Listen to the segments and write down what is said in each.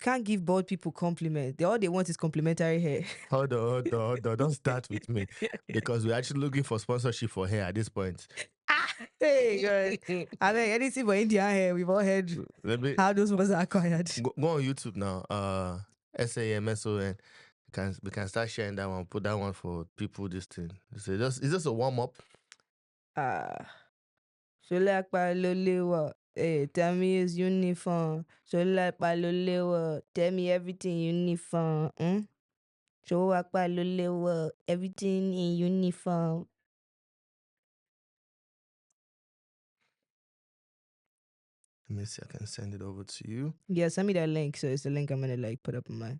can't give bald people compliment. All they want is complimentary hair. Hold on. Don't start with me. Because we're actually looking for sponsorship for hair at this point. Hey, God. I mean, anything for Indian hair, we've all heard Let me how those ones are acquired. go on YouTube now. SAMSON. We can start sharing that one. Put that one for people. This thing. It's just a warm up. Shola Palolewa. Hey, tell me his uniform. Shola Palolewa. Tell me everything uniform. Shola Palolewa. Everything in uniform. Let me see. I can send it over to you. Yeah, send me that link. So it's the link I'm gonna like put up on my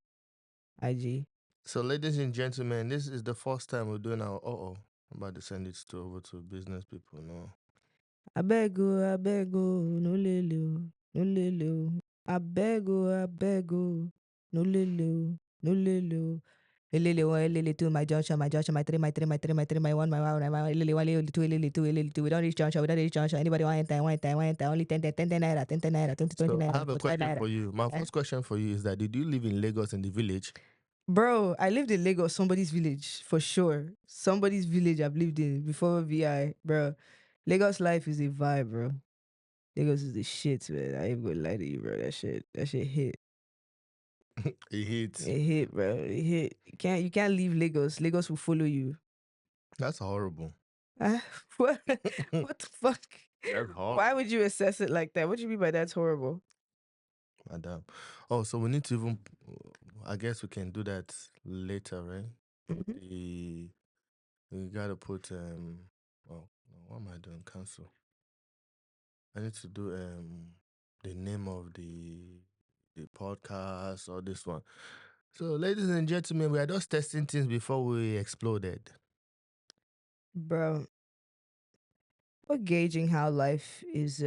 IG. So, ladies and gentlemen, this is the first time we're doing our. I'm about to send it over to business people. No. I beg you, no lele, no lele. I beg you, no lele, no lele. Lele one, lele two, my junction, my 3, my 3, my 1, my 1, my 1, lele 1, lele 2, lele 2, lele 2. We don't reach junction, Anybody want enter, only 10 naira, 10 naira, 20 So, I naira, have a 45 question naira. for you. My first question for you is that did you live in Lagos in the village? Bro, I lived in Lagos, somebody's village, for sure. Somebody's village I've lived in before VI, bro. Lagos life is a vibe, bro. Lagos is the shit, man. I ain't gonna lie to you, bro. That shit hit. It hits. It hit, bro. It hit. You can't leave Lagos. Lagos will follow you. That's horrible. What? What the fuck? That's horrible. Why would you assess it like that? What do you mean by that's horrible? Madam. Oh, so we need to even. I guess we can do that later, right? We gotta put Oh, what am I doing? Cancel. I need to do the name of the podcast or this one. So, ladies and gentlemen, we are just testing things before we exploded. Bro, we're gauging how life is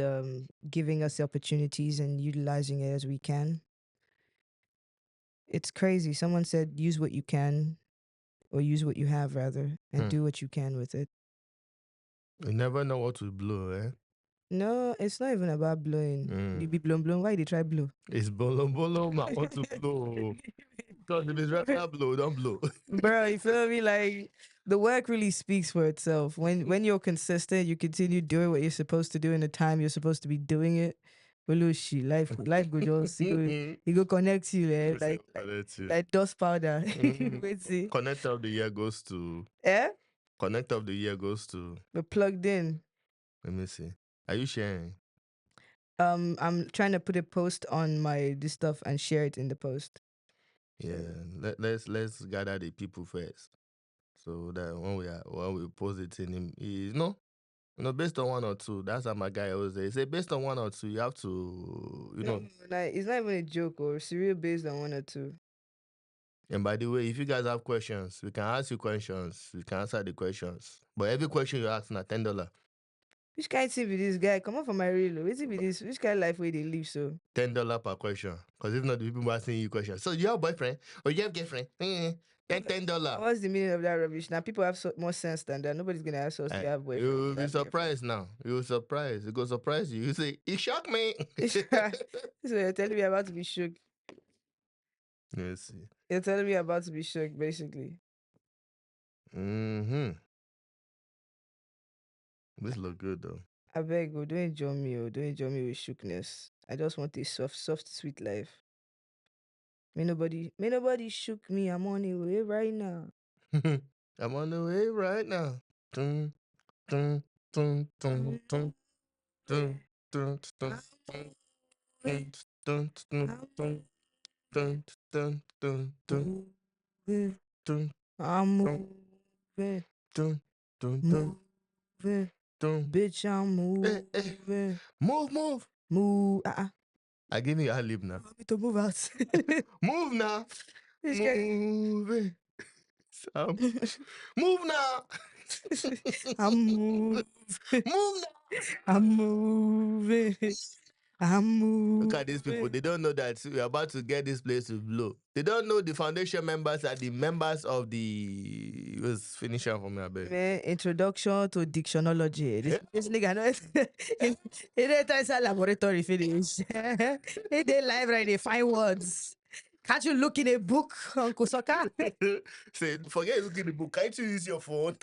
giving us opportunities and utilizing it as we can. It's crazy. Someone said use what you can, or use what you have rather, and do what you can with it. You never know what will blow, eh? No, it's not even about blowing. You be blown. Why they try blow? It's bolo, I want to blow. Because if it's regular blow, don't blow. Bro, you feel me? Like the work really speaks for itself. When you're consistent, you continue doing what you're supposed to do in the time you're supposed to be doing it. Shit, life go just he go connect you, eh? Like dust powder. Wait, see. Connect of the year goes to. Eh? Connect of the year goes to. We're plugged in. Let me see. Are you sharing? I'm trying to put a post on my this stuff and share it in the post. Yeah, let's gather the people first, so that when we post it in him, based on one or two. That's how my guy always say based on one or two, you have to, No, like it's not even a joke or serial based on 1 or 2. And by the way, if you guys have questions, we can ask you questions. We can answer the questions. But every question you ask na $10. Which kind thing be this guy? Come on for my real. Which be this? Which kind of life way they live so? $10 per question. Because if not, the people asking you questions. So you have a boyfriend or you have girlfriend? $10. What's the meaning of that rubbish? Now people have more sense than that. Nobody's gonna ask us to have boyfriend. You'll be surprised now. You'll surprised. It will surprise you. You say, it shocked me. So you're telling me about to be shook. Let's see. You're telling me about to be shook, basically. This look good though. I beg you, don't enjoy me, don't enjoy me with shookness. I just want a soft, sweet life. May nobody shook me. I'm on the way right now. I'm on the way right now. Dun, dun, dun, dun, dun, dun, dun, dun, dun, dun, dun, dun, dun, dun, dun, dun, dun, I'm moving. dun, dun, dun, Moving. dun. Bitch, I'm moving. Move. Move. I give you a lip now. Want me to move out? Move now. This guy. Move. Move now. I'm moving. Move now. I'm moving. I'm moving. Look at these people. They don't know that we're about to get this place to blow. They don't know the foundation members are the members of the. It was finishing for me, I bet. Man, introduction to dictionology. This nigga knows. It is a laboratory finish. They live right. They find words. Can't you look in a book, Uncle Soka? Say, forget looking at the book. Can't you use your phone?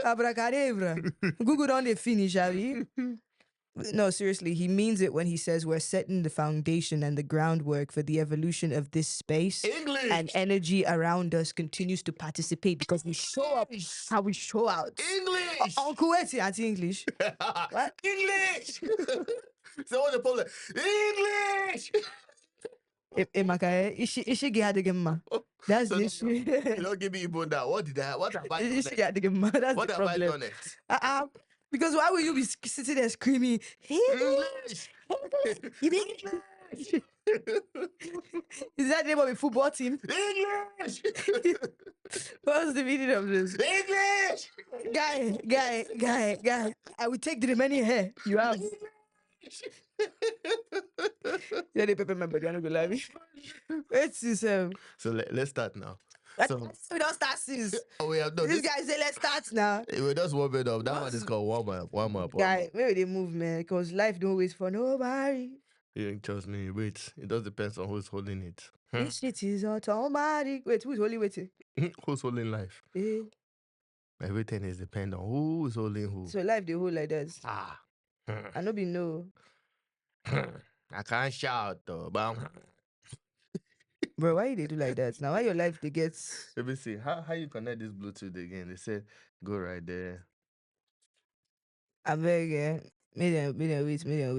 Abracadabra. Google on the finish, Abby. No, seriously, he means it when he says we're setting the foundation and the groundwork for the evolution of this space. English. And energy around us continues to participate because we show up how we show out. English. Uncle, what's it? English. What? English. So what's the problem? English. Ishi get the game. That's the issue. You don't give me Igbo now. What have I done? Ishi get the game. That's What the have I problem. done? Because why will you be sitting there screaming, English. English? Is that the name of a football team? English. What's the meaning of this? English. Guy. I will take the remaining hair you have. Yeah, they pepper my body. I'm not gonna lie. Let's see, So let's start now. So we don't start since. oh, we have done This guy say let's start now. We're just warming up. That one is called warm up. Guy, maybe they move, man, because life don't wait for nobody. You trust me. Wait, it does depends on who's holding it. This shit is automatic. Wait, who's holding waiting? Who's holding life? Eh. Everything is dependent on who's holding who. So life they hold like that. I know be no. I can't shout though, but Bro, why they do like that? Now why your life they get? let me see. How you connect this Bluetooth again? They said go right there. I beg, yeah. Medium wait. Medium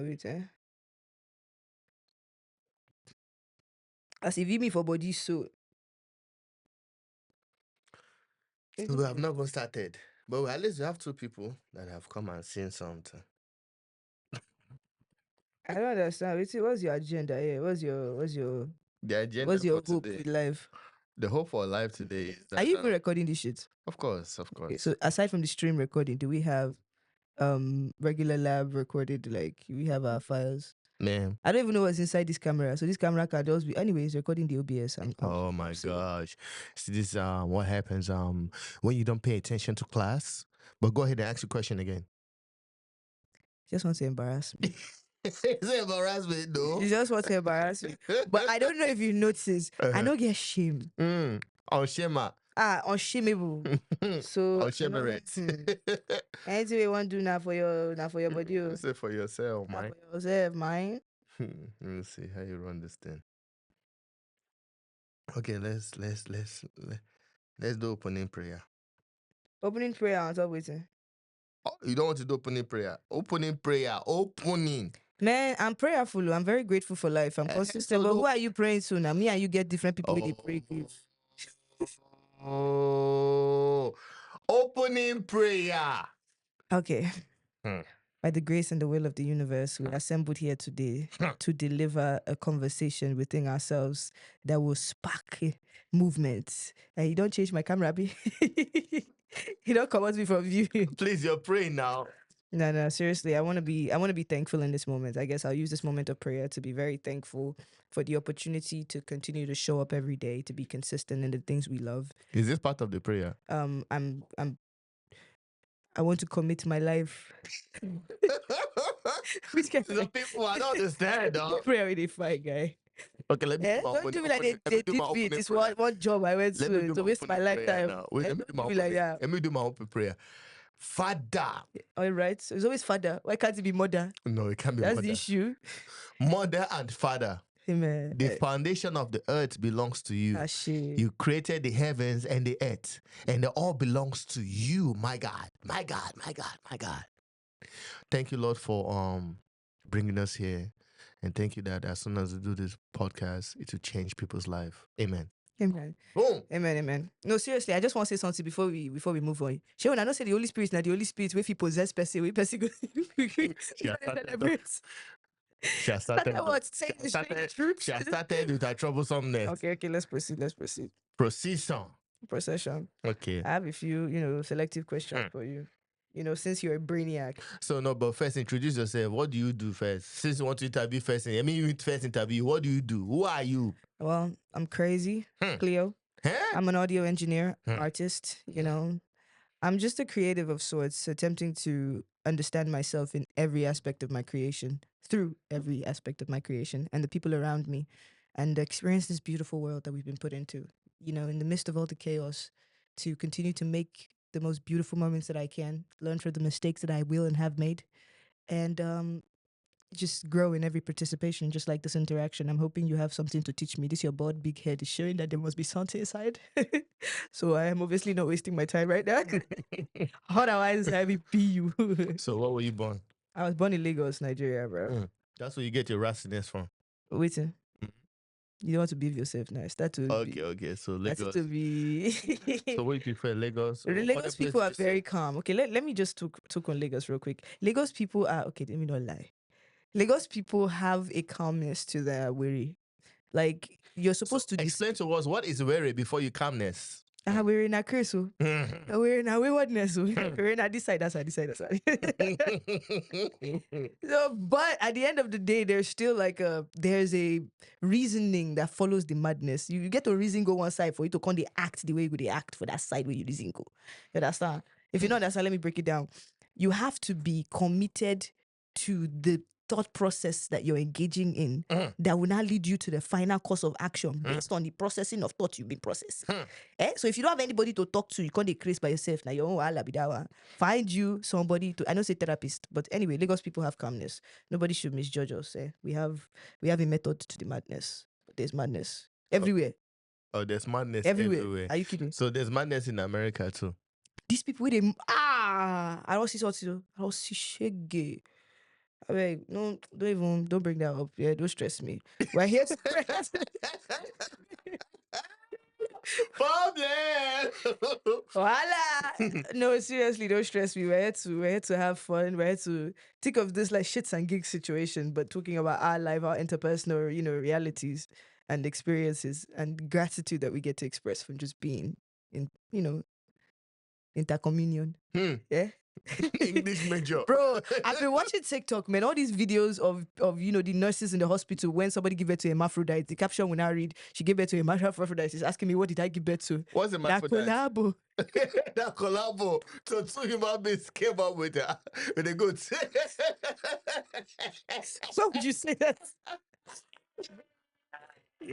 wait, eh? As if you me for body so. We have not even started. But at least we have two people that have come and seen something. I don't understand. What's your agenda here? What's your the agenda what's your for hope today? with life? The hope for life today is that, Are you even recording this shit? Of course. Okay, so aside from the stream recording, do we have regular lab recorded? Like we have our files? Man. I don't even know what's inside this camera. So this camera can just be anyways recording the OBS. Oh my gosh. See this what happens when you don't pay attention to class. But go ahead and ask your question again. Just want to embarrass me. It's an embarrassment, though. You just want to embarrass me. But I don't know if you notice. I don't get shame. Unshema. Unshameable. So unshameable. Anything you want to do now for your body. Say for yourself, man. For yourself, man. Let me see how you run this thing. Okay, let's do opening prayer. Opening prayer on top with it. You don't want to do opening prayer. Opening. Man, I'm prayerful. I'm very grateful for life. I'm consistent. But who are you praying to now? Me and you get different people they pray with. Oh, opening prayer. Okay. By the grace and the will of the universe, we are assembled here today to deliver a conversation within ourselves that will spark movement. And you don't change my camera, B. You don't come at me from view. Please, you're praying now. No, seriously, I want to be thankful in this moment. I guess I'll use this moment of prayer to be very thankful for the opportunity to continue to show up every day, to be consistent in the things we love. Is this part of the prayer? I want to commit my life. Which kind of people I don't understand, dog. Prayer with a fight, guy. Okay, let me don't do me like they did me. It's one job I went to waste my lifetime. Let me do my open prayer. Father. All right. So it's always father. Why can't it be mother? No, it can't be That's mother. The issue. Mother and father. Amen. The foundation of the earth belongs to you. You created the heavens and the earth, and it all belongs to you, my God. Thank you, Lord, for bringing us here, and thank you that as soon as we do this podcast, it will change people's life. Amen. Amen. Boom. Amen. No, seriously, I just want to say something before we move on. Sharon, I don't say the Holy Spirit, now the Holy Spirit, if he possess person, we person go. She has started with her troublesomeness. Okay, let's proceed. Procession. Okay. I have a few, selective questions for you. Since you're a brainiac. So no, but first introduce yourself. What do you do first? Since you want to interview first, you first interview. What do you do? Who are you? Well, I'm crazy, Cleo. I'm an audio engineer, artist. I'm I'm just a creative of sorts, attempting to understand myself in every aspect of my creation, through every aspect of my creation, and the people around me, and experience this beautiful world that we've been put into. You know, in the midst of all the chaos, to continue to make the most beautiful moments that I can, learn from the mistakes that I will and have made, and just grow in every participation, just like this interaction. I'm hoping you have something to teach me. This your broad big head is showing that there must be something inside. So I am obviously not wasting my time right now. Otherwise, I will pee you. So what were you born? I was born in Lagos, Nigeria, bro. That's where you get your rastiness from. Waiting. You don't want to behave yourself now. Start to be. Okay. So I start Lagos. to be. So what you prefer, Lagos The or other Lagos people are places? very calm. Okay, let me just talk on Lagos real quick. Lagos people are okay. Let me not lie. Lagos people have a calmness to their weary. Like you're So supposed to explain to us what is weary before you calmness. we're in a curse. We're in a waywardness. We're in a this side, that side, this side, that side. So, but at the end of the day, there's still like there's a reasoning that follows the madness. You get to reason go one side for you to come they act the way you go they act for that side where you reason go. You understand? If you don't understand, let me break it down. You have to be committed to the thought process that you're engaging in that will now lead you to the final course of action based on the processing of thought you've been processing. So if you don't have anybody to talk to, you can't decrease by yourself. Now your own wahala be that one. Find you somebody to. I know say therapist, but anyway, Lagos people have calmness. Nobody should misjudge us. We have a method to the madness. There's madness everywhere. Oh, there's madness Everywhere. everywhere. Are you kidding? So there's madness in America too. These people they I don't see something. I don't see shege. I mean, no, don't bring that up. Yeah, don't stress me. We're here to Problem. Voila! No, seriously, don't stress me. We're here to have fun. We're here to think of this like shits and gigs situation, but talking about our life, our interpersonal, realities and experiences and gratitude that we get to express from just being in, intercommunion. Yeah. English major. Bro, I've been watching TikTok, man. All these videos of the nurses in the hospital when somebody give birth to a hermaphrodite. The caption when I read, she gave birth to a hermaphrodite. She's asking me, what did I give birth to? What's a Na hermaphrodite? collabo. That collabo. So two human beings came up with a good. Why would you say that?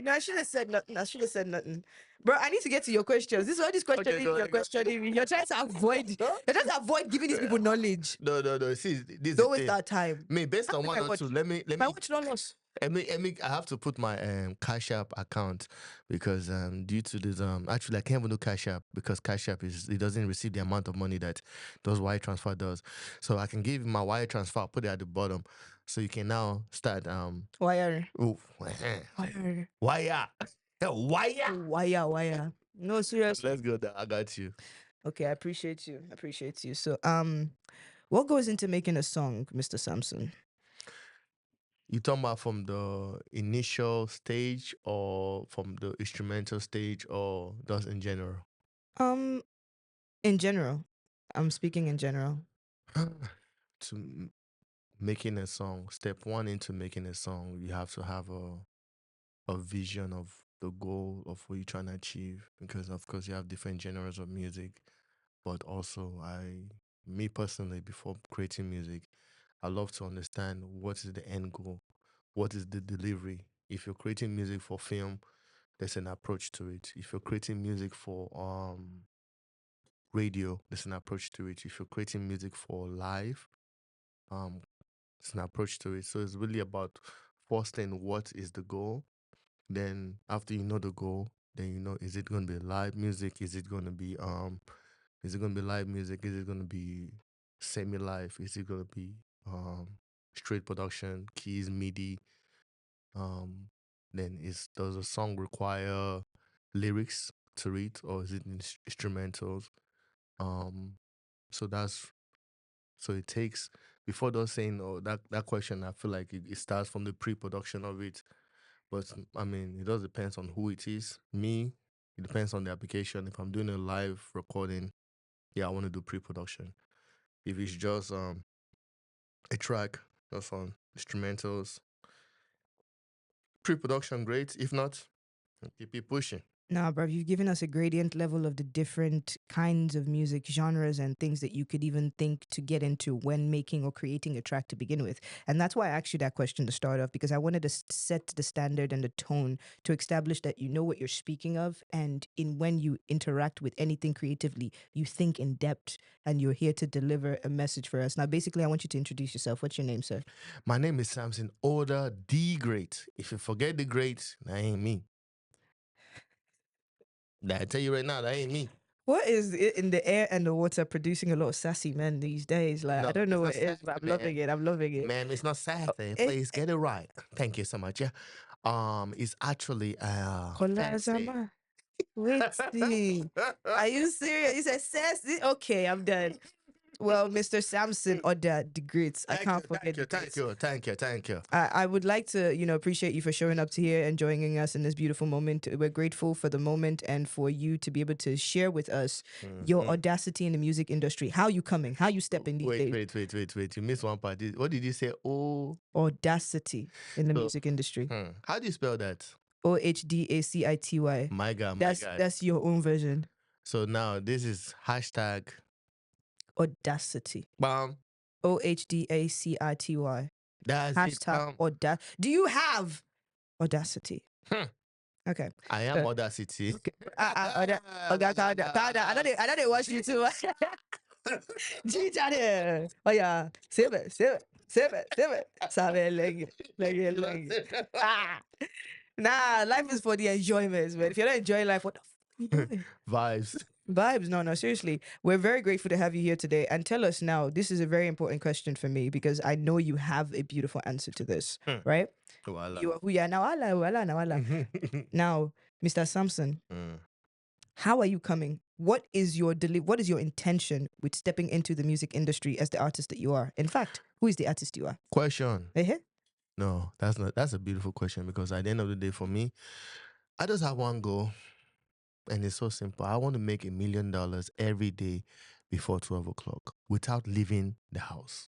I should have said nothing. I should have said nothing. Bro, I need to get to your questions. This is all this questioning go you're ahead, go ahead. questioning me. You're trying to avoid. You're trying to avoid giving these people knowledge. No. See, this is Don't the waste thing. our time. Me, based on one or two, let me. My watch don't loss. I have to put my Cash App account because due to this actually I can't even do Cash App because Cash App it doesn't receive the amount of money that those wire transfer does. So I can give you my wire transfer, I'll put it at the bottom. So you can now start Wire. oh, Wire. wire. Wire. No, seriously. Let's go there. I got you. Okay, I appreciate you. So, what goes into making a song, Mr. Samson? You talking about from the initial stage or from the instrumental stage or just in general? In general, I'm speaking in general. To making a song, step one into making a song, you have to have a vision of the goal of what you're trying to achieve because of course you have different genres of music, but also me personally, before creating music, I love to understand what is the end goal, what is the delivery. If you're creating music for film, there's an approach to it. If you're creating music for radio, there's an approach to it. If you're creating music for live, um there's an approach to it. So it's really about fostering what is the goal. Then after you know the goal, then you know, is it going to be live music? Is it going to be live music? Is it going to be semi live? Is it going to be straight production, keys, MIDI? Um then does a song require lyrics to read or is it instrumentals? Um so that's so it takes before those saying that question, I feel like it starts from the pre-production of it. But I mean, it does depends on who it is. Me, it depends on the application. If I'm doing a live recording, yeah, I want to do pre-production. If it's just a track, just on instrumentals, pre-production great. If not, keep it pushing. Nah, bro, you've given us a gradient level of the different kinds of music genres and things that you could even think to get into when making or creating a track to begin with. And that's why I asked you that question to start off, because I wanted to set the standard and the tone to establish that you know what you're speaking of. And in when you interact with anything creatively, you think in depth and you're here to deliver a message for us. Now, basically, I want you to introduce yourself. What's your name, sir? My name is Samson Ohda, the Great. If you forget the Great, that ain't me. That I tell you right now, that ain't me. What is it in the air and the water producing a lot of sassy men these days? Like, I No, don't know it's what not it is, sassy, but I'm man. loving it. I'm loving it. Ma'am, it's not sassy. Eh, Please get it right. Thank you so much. Yeah. It's actually fancy. Kolazama. Wait, see. Are you serious? You said sassy? Okay, I'm done. Well, Mr. Samson Ohda, the greats. I Thank can't you, forget thank the you, thank greats. you, thank you, thank you. I would like to, appreciate you for showing up to here and joining us in this beautiful moment. We're grateful for the moment and for you to be able to share with us your Mhm. audacity in the music industry. How you coming? How you stepping these Wait, days? wait, wait, wait, wait. You missed one part. What did you say? Oh, Audacity in the so, music industry. how do you spell that? OHDACITY. My God, my That's God. that's your own version. So now this is hashtag Audacity. bam. OHDACITY. That's it. Hashtag audac. Do you have audacity? Hmm. Okay. I am Audacity. I know they watch you too. G Oh yeah. Save it, save it, save it, save it. Sabe legi. Ah. Nah, life is for the enjoyments, man. If you're not enjoying life, what the fuck are you doing? Vibes. Vibes, no, no, seriously. We're very grateful to have you here today. And tell us now, this is a very important question for me because I know you have a beautiful answer to this, right? Voila. You are who you are now. Allah. Now, Mr. Samson, Mm. how are you coming? What is your what is your intention with stepping into the music industry as the artist that you are? In fact, who is the artist you are? Question. Eh? No, that's not. That's a beautiful question because at the end of the day, for me, I just have one goal, and it's so simple. I want to make $1 million every day before 12 o'clock without leaving the house.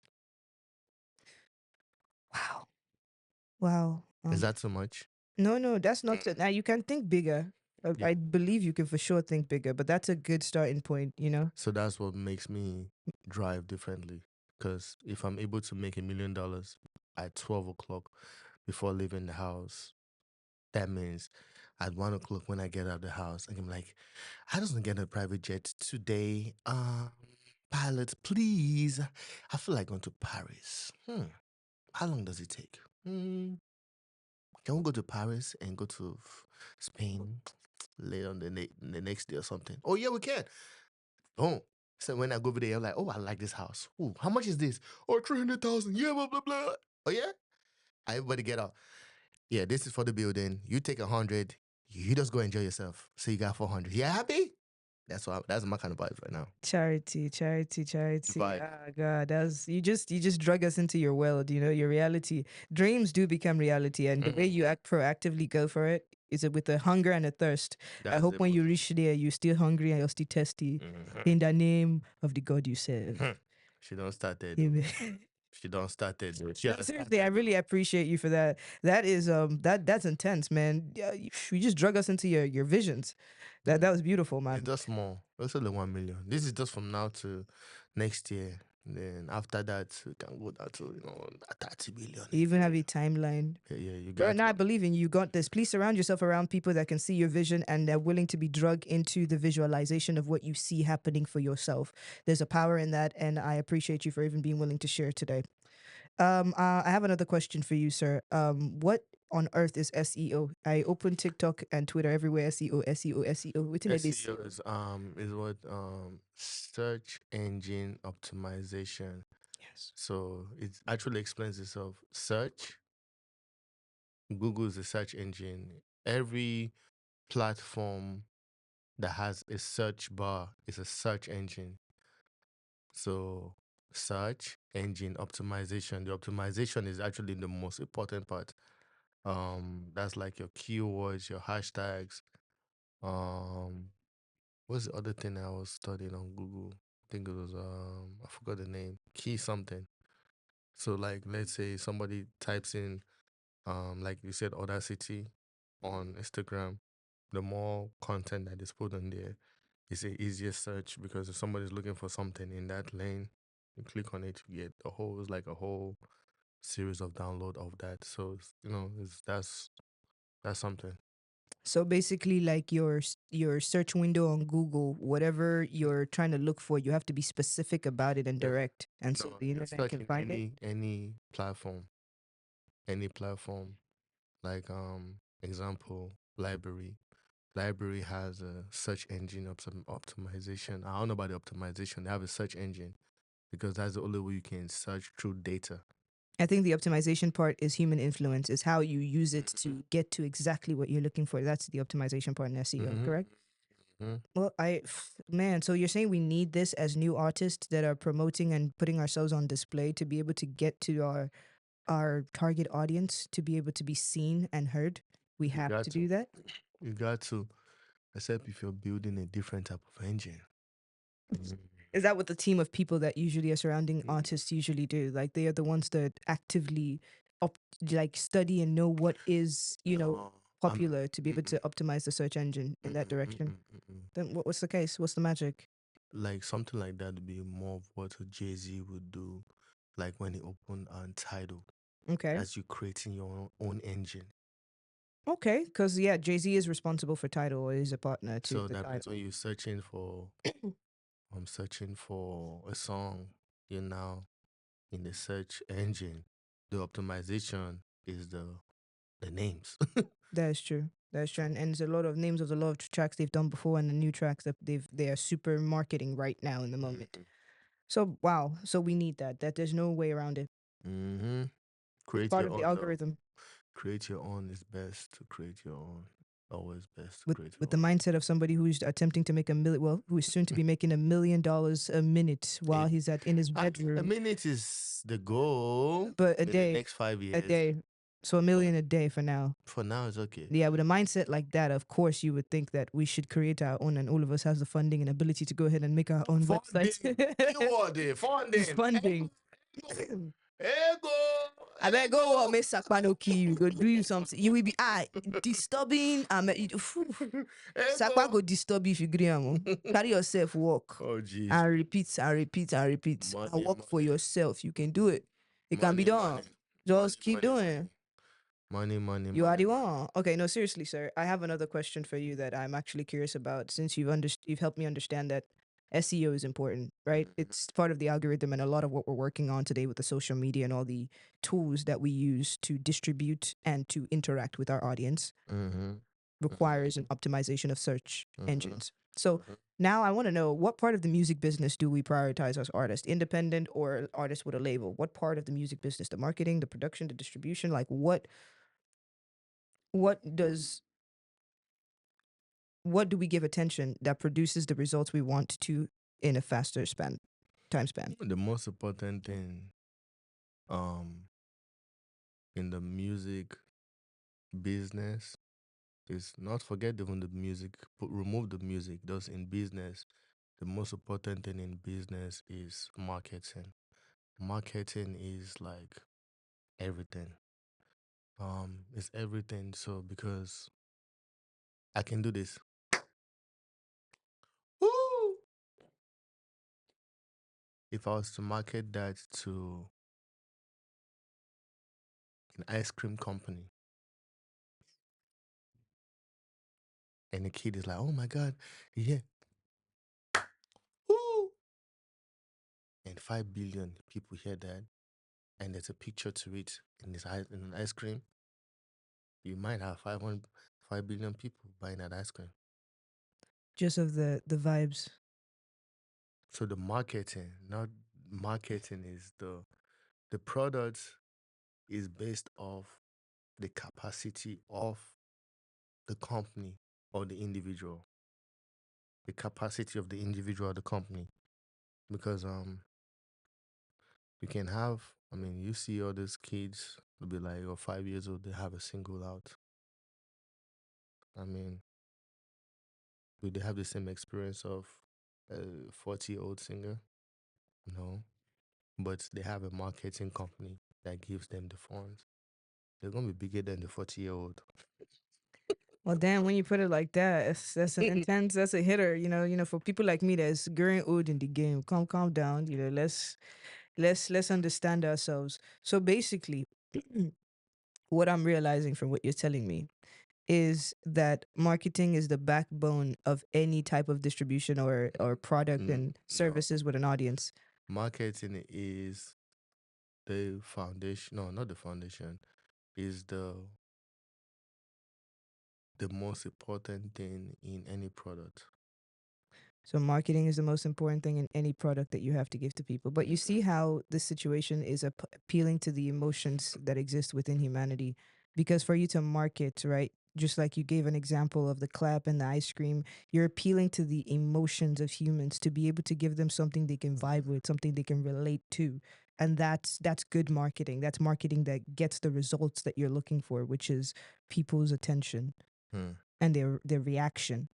Wow. Wow. Is that too much? No, that's not it. Now you can think bigger. Yeah. I believe you can for sure think bigger, but that's a good starting point, So that's what makes me drive differently. Because if I'm able to make $1 million at 12 o'clock before leaving the house, that means at 1 o'clock when I get out of the house, I'm like, I just want to get a private jet today. Pilot, please. I feel like going to Paris. How long does it take? Can we go to Paris and go to Spain later on the next day or something? Oh yeah, we can. Oh, so when I go over there, I'm like, oh, I like this house. Ooh, how much is this? Oh, 300,000. Yeah, blah blah blah. Oh yeah. Everybody get out. Yeah, this is for the building. You take 100. You just go enjoy yourself. So you got 400. You happy? That's my kind of vibe right now. Charity. Vibe. Ah, God, that's you just drug us into your world, your reality. Dreams do become reality, and the way you act proactively go for it is it with a hunger and a thirst. I That's hope the when you most. reach there, you're still hungry and you're still thirsty. In the name of the God you serve. She don't start there though. Amen. She don't start there though. She No, has seriously, I started really appreciate you for that. That is that's intense, man. Yeah, you just drug us into your visions. That was beautiful, It's man. just small. It's only 1 million. This is just from now to next year. Then after that, we can go down to 30 billion. You even have a timeline. Yeah, yeah, you Bro, got now I to. believe in you. You got this. Please surround yourself around people that can see your vision and they're willing to be drugged into the visualization of what you see happening for yourself. There's a power in that, and I appreciate you for even being willing to share today. I have another question for you, sir. What on earth is SEO? I open TikTok and Twitter everywhere. SEO, SEO, SEO. What's in this SEO SEO? is what search engine optimization. Yes. So it actually explains itself. Search, Google is a search engine. Every platform that has a search bar is a search engine. So search engine optimization. The optimization is actually the most important part. That's like your keywords, your hashtags. Um, what's the other thing I was studying on Google? I think it was I forgot the name. Key something. So like let's say somebody types in like you said Audacity on Instagram. the more content that is put on there, it's a easier search because if somebody's looking for something in that lane, you click on it, you get a whole, it's like a whole series of download of that. So that's something. So basically, like your search window on Google, whatever you're trying to look for, you have to be specific about it and Yeah. direct, and so No, the just internet like can in find it. any platform, like example library. Library has a search engine optimization. I don't know about the optimization. They have a search engine because that's the only way you can search through data. I think the optimization part is human influence, is how you use it Mm-hmm. to get to exactly what you're looking for. That's the optimization part in SEO, Mm-hmm. correct? Mm-hmm. Well, man, so you're saying we need this as new artists that are promoting and putting ourselves on display to be able to get to our target audience, to be able to be seen and heard. We You have got to to. do that. You got to. Except if you're building a different type of engine. Mm. Is that what the team of people that usually are surrounding Mm. artists usually do? Like they are the ones that actively op- like study and know what is, No, popular to be able to optimize the search engine in that direction. Then what's the case? What's the magic? like something like that would be more of what a Jay-Z would do, like when he opened Tidal. Okay. That's you creating your own engine. Okay, because yeah, Jay-Z is responsible for Tidal, or is a partner to So the that means Tidal. when you're searching for, I'm searching for a song, you're now in the search engine. The optimization is the names. That is true. That is true. And there's a lot of names of a lot of tracks they've done before and the new tracks that they are super marketing right now in the moment. So wow. So we need that. That there's no way around it. Mm-hmm. It's Create part your of the own though. algorithm. Create your own is best to create your own. Always best to with create with your the mindset of somebody who's attempting to make who is soon to be making $1 million a minute while own. he's in his A bedroom, minute is the goal but in the next five a years. day, so 1 million a day for now. For now, it's okay. Yeah, with a mindset like that, of course, you would think that we should create our own, and all of us has the funding and ability to go ahead and make our own website. Keyword, funding. Funding. Ego. I better go what make Sakpano kill you. Go do you something. You will be disturbing. Sakpa Ego. go disturb you if you agree. Carry yourself, walk, Oh, jeez. and repeat and repeat and repeat. And Money, work for money. yourself. You can do it. It can be Money, done. money. Just Money, keep money, doing it. money. Money, money, You are money, the money. one. Okay, no, seriously, sir. I have another question for you that I'm actually curious about. Since you've helped me understand that SEO is important, right? It's part of the algorithm, and a lot of what we're working on today with the social media and all the tools that we use to distribute and to interact with our audience Mm-hmm. requires an optimization of search Mm-hmm. engines. So now I want to know, what part of the music business do we prioritize as artists, independent or artists with a label? What part of the music business, the marketing, the production, the distribution, like what does what do we give attention that produces the results we want to in a faster time span? The most important thing um in the music business is not forget even the music, remove the music. Those in business, the most important thing in business is marketing. Marketing is like everything. It's everything. So because I can do this. Woo! If I was to market that to an ice cream company, and the kid is like, "Oh my god, yeah, woo!" And 5 billion people hear that, and there's a picture to it in an ice cream, you might have 5 billion people buying that ice cream. Just of the vibes. So the marketing, not marketing, is the product is based off the capacity of the company or the individual, the capacity of the individual or the company. Because you can have, I mean, you see all these kids, they'll be like, oh, 5 years old, they have a single out. I mean, do they have the same experience of a 40-year-old singer? No. But they have a marketing company that gives them the funds. They're going to be bigger than the 40-year-old. Well, damn, when you put it like that, that's an intense, that's a hitter. For people like me that's growing old in the game, calm down. Let's understand ourselves. So basically, what I'm realizing from what you're telling me is that marketing is the backbone of any type of distribution or product and No, services with an audience. marketing is the foundation. No, not the foundation. Is the most important thing in any product. So marketing is the most important thing in any product that you have to give to people. But you see Mhm. how this situation is appealing to the emotions that exist within humanity. Because for you to market, right, just like you gave an example of the clap and the ice cream, you're appealing to the emotions of humans to be able to give them something they can vibe with, something they can relate to. And that's good marketing. That's marketing that gets the results that you're looking for, which is people's attention Hmm. and their reaction.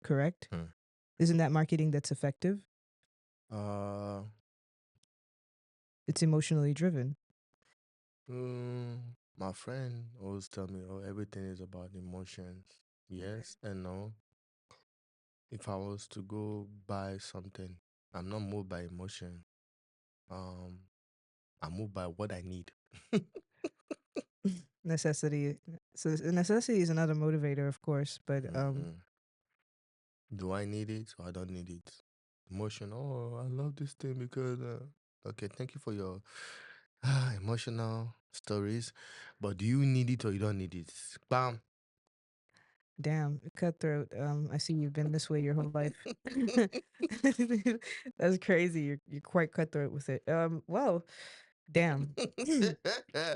Correct? Hmm. Isn't that marketing that's effective? Uh, It's emotionally driven. my friend always tell me, "Oh, everything is about emotions." Yes and no. If I was to go buy something, I'm not moved by emotion. Um, I'm moved by what I need. Necessity. So necessity is another motivator, of course, but Mhm. Do I need it or I don't need it? Emotion. Oh, I love this thing because. Okay, thank you for your emotional stories. But do you need it or you don't need it? Bam. damn, cutthroat. I see you've been this way your whole life. That's crazy. You're quite cutthroat with it. Well, damn.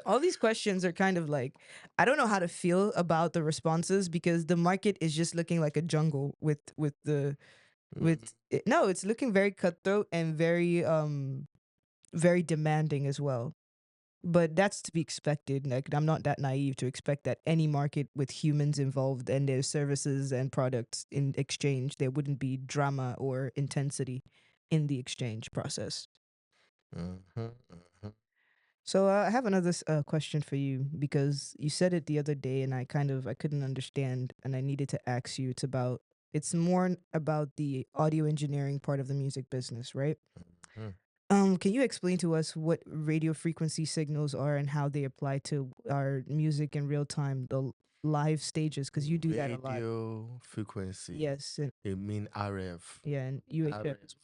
All these questions are kind of like I don't know how to feel about the responses because the market is just looking like a jungle with the Mhm. with it, no, it's looking very cutthroat and very demanding as well. But that's to be expected. Like I'm not that naive to expect that any market with humans involved and their services and products in exchange, there wouldn't be drama or intensity in the exchange process. Mhm. Mhm. So I have another question for you because you said it the other day and I couldn't understand and I needed to ask you. It's more about the audio engineering part of the music business, right? Mhm. Can you explain to us what radio frequency signals are and how they apply to our music in real time, the live stages? Because you do that a lot. Radio frequency. Yes, and It mean RF. yeah, and UHF as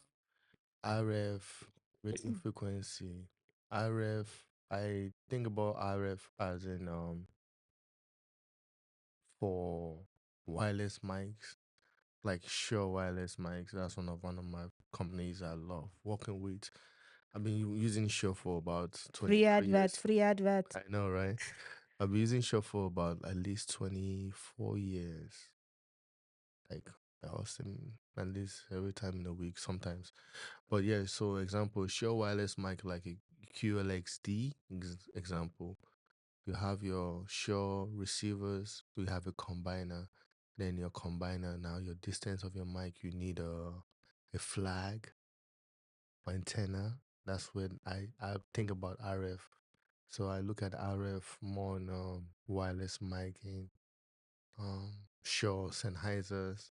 RF. RF radio well. frequency. RF. I think about RF as in for wireless mics, like Shure wireless mics. That's one of my companies I love working with. I've been using Shure for about Free 23 advert, years. free advert. I know, right? I've been using Shure for about at least 24 years. Like I was in at least every time in a week sometimes. But yeah, so example, Shure wireless mic like a QLXD example. You have your Shure receivers, you have a combiner, then your combiner, now your distance of your mic, you need a flag antenna. That's when I think about RF. So I look at RF more on wireless mic in Shure, Sennheisers,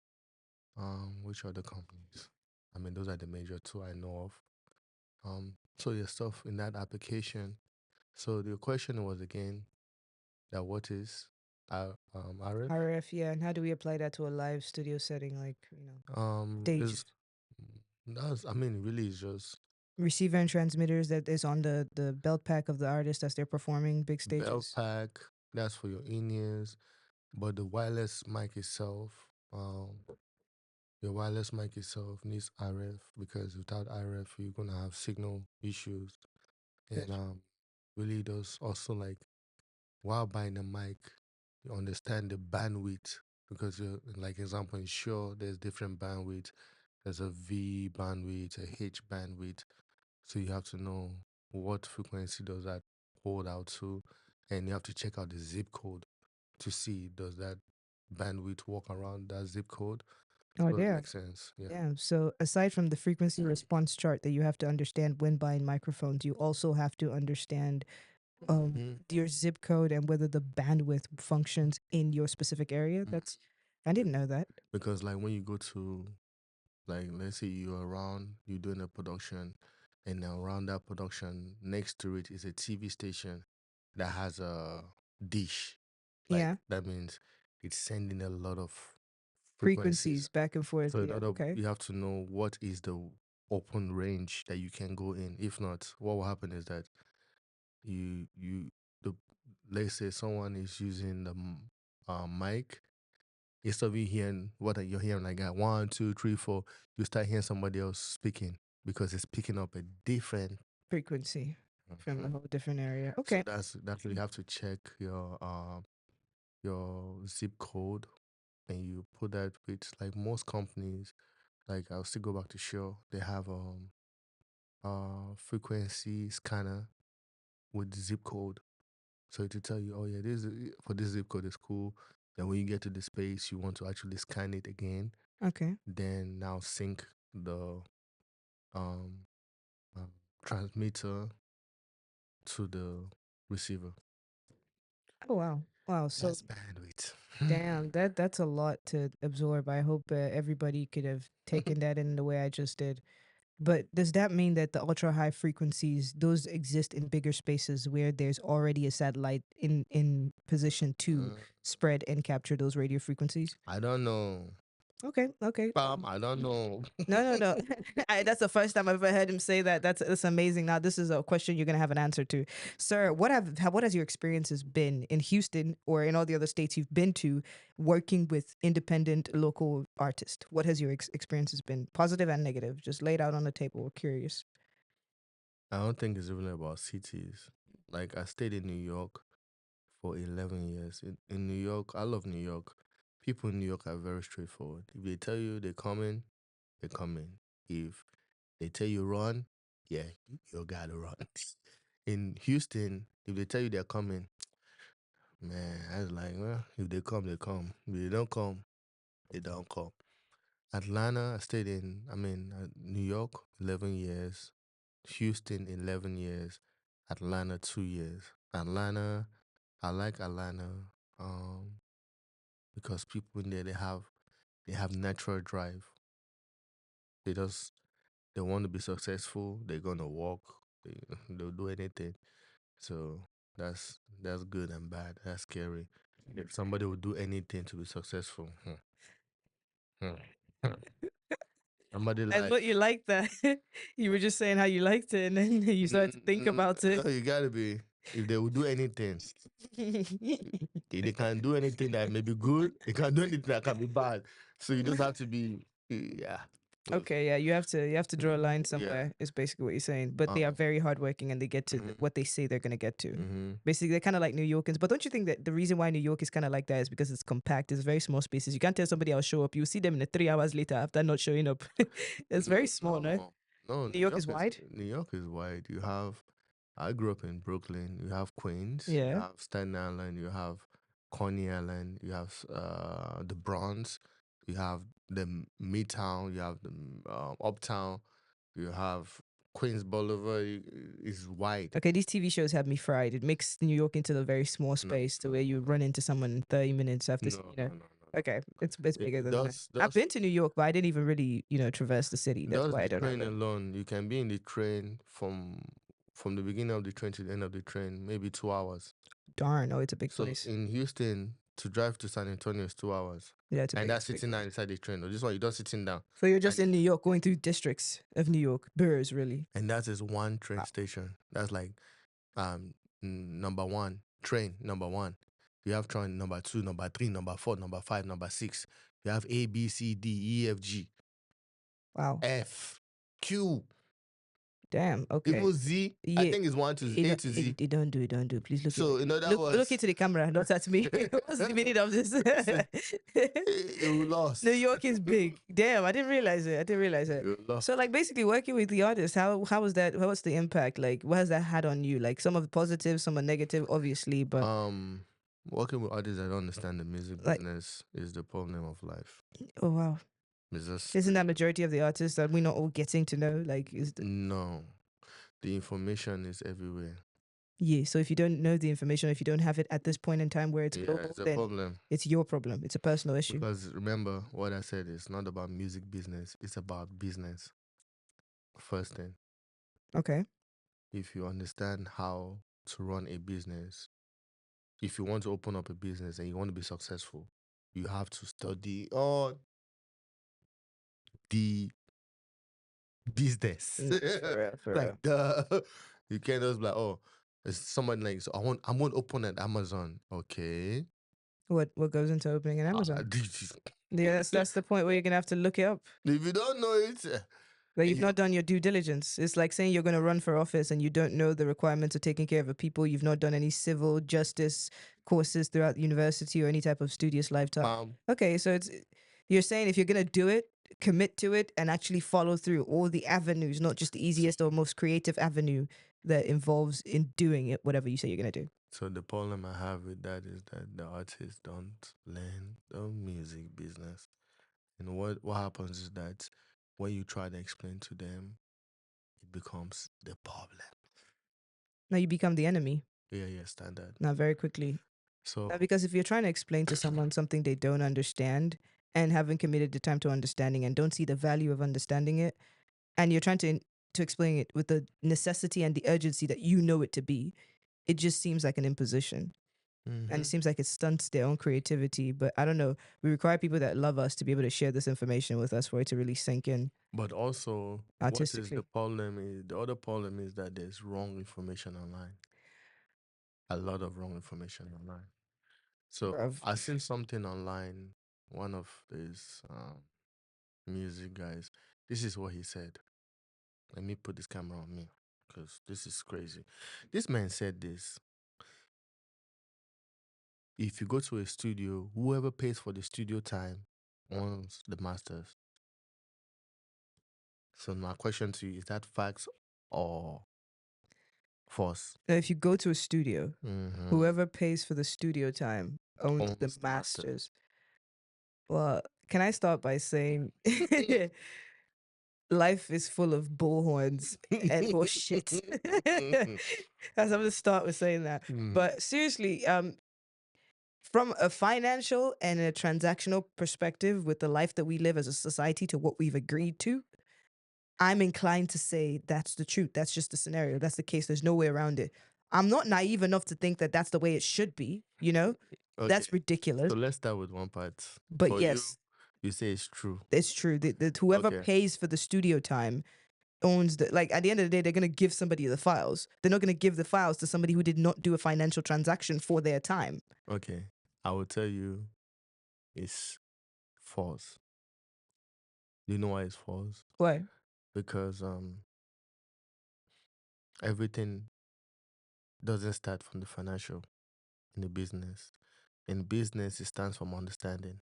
which other companies? I mean, those are the major two I know of. So your stuff in that application. So the question was again that what is RF? RF, yeah. And how do we apply that to a live studio setting, like Is stages? that's I mean really it's just Receiver and transmitters that is on the belt pack of the artist as they're performing big belt stages. pack. That's for your in-ears, but the wireless mic itself, your wireless mic itself needs RF because without RF you're gonna have signal issues. And Gotcha. really does also like while buying a mic, you understand the bandwidth because you're like example in Shure, there's different bandwidth. There's a V bandwidth, a H bandwidth. So you have to know what frequency does that hold out to, and you have to check out the zip code to see does that bandwidth walk around that zip code. Oh, So it there. makes sense. Yeah. Yeah. So aside from the frequency response chart that you have to understand when buying microphones, you also have to understand Mhm. your zip code and whether the bandwidth functions in your specific area. Mhm. That's I didn't know that. Because like when you go to, like, let's say you're around, you're doing a production, and then around that production next to it is a TV station that has a dish. Like Yeah, that means it's sending a lot of frequencies. frequencies back and forth. So in Yeah, order, okay. you have to know what is the open range that you can go in. If not, what will happen is that you the let's say someone is using the mic. Instead of you hearing what you're hearing, like that 1, 2, 3, 4, you start hearing somebody else speaking because it's picking up a different. Frequency from a Mhm. whole different area. So Okay. that's where you have to check your zip code, and you put that with, like, most companies. Like, I'll still go back to Shell. They have frequency scanner with zip code. So to tell you, oh yeah, for this zip code is cool. Then when you get to the space, you want to actually scan it again. Okay. Then now sync the um, um transmitter to the receiver. Oh wow. Wow. So That's bandwidth. damn, that's a lot to absorb. I hope everybody could have taken that in the way I just did. But does that mean that the ultra high frequencies those exist in bigger spaces where there's already a satellite in position to spread and capture those radio frequencies? I don't know. Okay, okay. I don't know. No, no, no. That's the first time I've ever heard him say that. That's amazing. Now this is a question you're gonna have an answer to, sir. What has your experiences been in Houston or in all the other states you've been to, working with independent local artists? What has your experiences been, positive and negative? Just laid out on the table. We're curious. I don't think it's really about cities. Like, I stayed in New York for 11 years. In New York, I love New York. People in New York are very straightforward. If they tell you they're coming, they're coming. If they tell you run, yeah, you gotta run. In Houston, if they tell you they're coming, man, I was like, well, if they come, they come. If they don't come, they don't come. Atlanta, New York, 11 years. Houston, 11 years. Atlanta, 2 years. Atlanta, I like Atlanta, um, because people in there, they have natural drive. They just they want to be successful. They're gonna walk. They, they'll do anything. So that's good and bad. That's scary. If somebody would do anything to be successful, hmm, hmm. Somebody I like, thought you liked that. You were just saying how you liked it, and then you started to think about it. no, you gotta be. If they would do anything, if they can do anything that may be good, they can do anything that can be bad. So you just have to be, yeah. Okay, yeah, you have to draw a line Yeah. somewhere. Is basically what you're saying. But they are very hardworking and they get to Mhm. what they say they're gonna get to. Mhm. Basically, they're kind of like New Yorkers. But don't you think that the reason why New York is kind of like that is because it's compact? It's very small spaces. You can't tell somebody I'll show up. You see them in the 3 hours later after not showing up. It's very small, no? No, no. New York is wide. New York is wide. You have. I grew up in Brooklyn. You have Queens. You Yeah. have Staten Island. You have Coney Island. You have the Bronx. You have the Midtown. You have the Uptown. You have Queens Boulevard. Is wide. Okay, these TV shows have me fried. It makes New York into a very small No, space to no, where you run into someone in 30 minutes after, no, no, no, no. Okay, it's It, bigger it than that. does I've does been to New York, but I didn't even really, traverse the city. That's does why the I don't know. train alone. You can be in the train from the beginning of the train to the end of the train, maybe 2 hours. Darn, oh, it's a big So place. in Houston, to drive to San Antonio is 2 hours. Yeah, it's a And big, that's it's a big sitting place. down inside the train. Or this one, you're just sitting down. So you're just And in New York, going through districts of New York, boroughs, really. and that is one train Wow. station. That's like number one, train number one. You have train number two, number three, number four, number five, number six. You have A, B, C, D, E, F, G, Wow. F, Q, Damn. Okay. even Z. I Yeah. think it's one to A to Z. Don't do it. Don't do it. Please look So in other look words, into the camera, not at me. What's the meaning of this? you lost. New York is big. Damn, I didn't realize it. I didn't realize it. You lost. So like basically working with the artists, how was that? What was the impact? Like what has that had on you? Like some of the positive, some are negative, obviously, but Working with artists that don't understand the music like business is the problem of life. oh wow. It's just Isn't that majority of the artists that we're not all getting to know? Like is the no. The information is everywhere. Yeah. So if you don't know the information, if you don't have it at this point in time where it's Yeah, global, it's a then problem. it's your problem. It's a personal issue. Because remember what I said, it's not about music business, it's about business. First thing, Okay. if you understand how to run a business, if you want to open up a business and you want to be successful, you have to study on the business. For real. For Like real. you can't just be like, oh, it's someone like, so I'm gonna open an Amazon. Okay. What goes into opening an Amazon? Yeah, that's the point where you're gonna have to look it up. If you don't know it, Like you've not done your due diligence. It's like saying you're going to run for office and you don't know the requirements of taking care of the people. You've not done any civil justice courses throughout university or any type of studious lifetime. mom. Okay, so you're saying if you're going to do it, commit to it and actually follow through all the avenues, not just the easiest or most creative avenue that involves in doing it, whatever you say you're going to do. So the problem I have with that is that the artists don't learn the music business. And what happens is that when you try to explain to them, it becomes the problem. Now you become the enemy. Yeah, standard. Now very quickly. So Now, because if you're trying to explain to someone something they don't understand and haven't committed the time to understanding and don't see the value of understanding it, and you're trying to explain it with the necessity and the urgency that you know it to be, it just seems like an imposition. And it seems like it stunts their own creativity. But I don't know. We require people that love us to be able to share this information with us for it to really sink in but also what is the artistically. problem is the other problem is that there's wrong information online. A lot of wrong information online. So Bruv. I seen something online, one of these music guys. This is what he said. Let me put this camera on me because this is crazy. This man said this. If you go to a studio, whoever pays for the studio time owns the masters. So my question to you is that facts or false? Now, if you go to a studio, Mm-hmm. whoever pays for the studio time owns the Owns the masters. masters. Well, can I start by saying life is full of bullhorns and horse shit. As I'm gonna start with saying that. Mm. But seriously, from a financial and a transactional perspective, with the life that we live as a society to what we've agreed to, I'm inclined to say that's the truth. That's just the scenario. That's the case. There's no way around it. I'm not naive enough to think that that's the way it should be. You know, Okay. that's ridiculous. So let's start with one part. But For yes, you say it's true. it's true. That whoever Okay. pays for the studio time owns the, like, at the end of the day, they're going to give somebody the files. They're not going to give the files to somebody who did not do a financial transaction for their time. Okay. I will tell you it's false. Do you know why it's false? Why? Because everything doesn't start from the financial in the business. In business, it stands from understanding.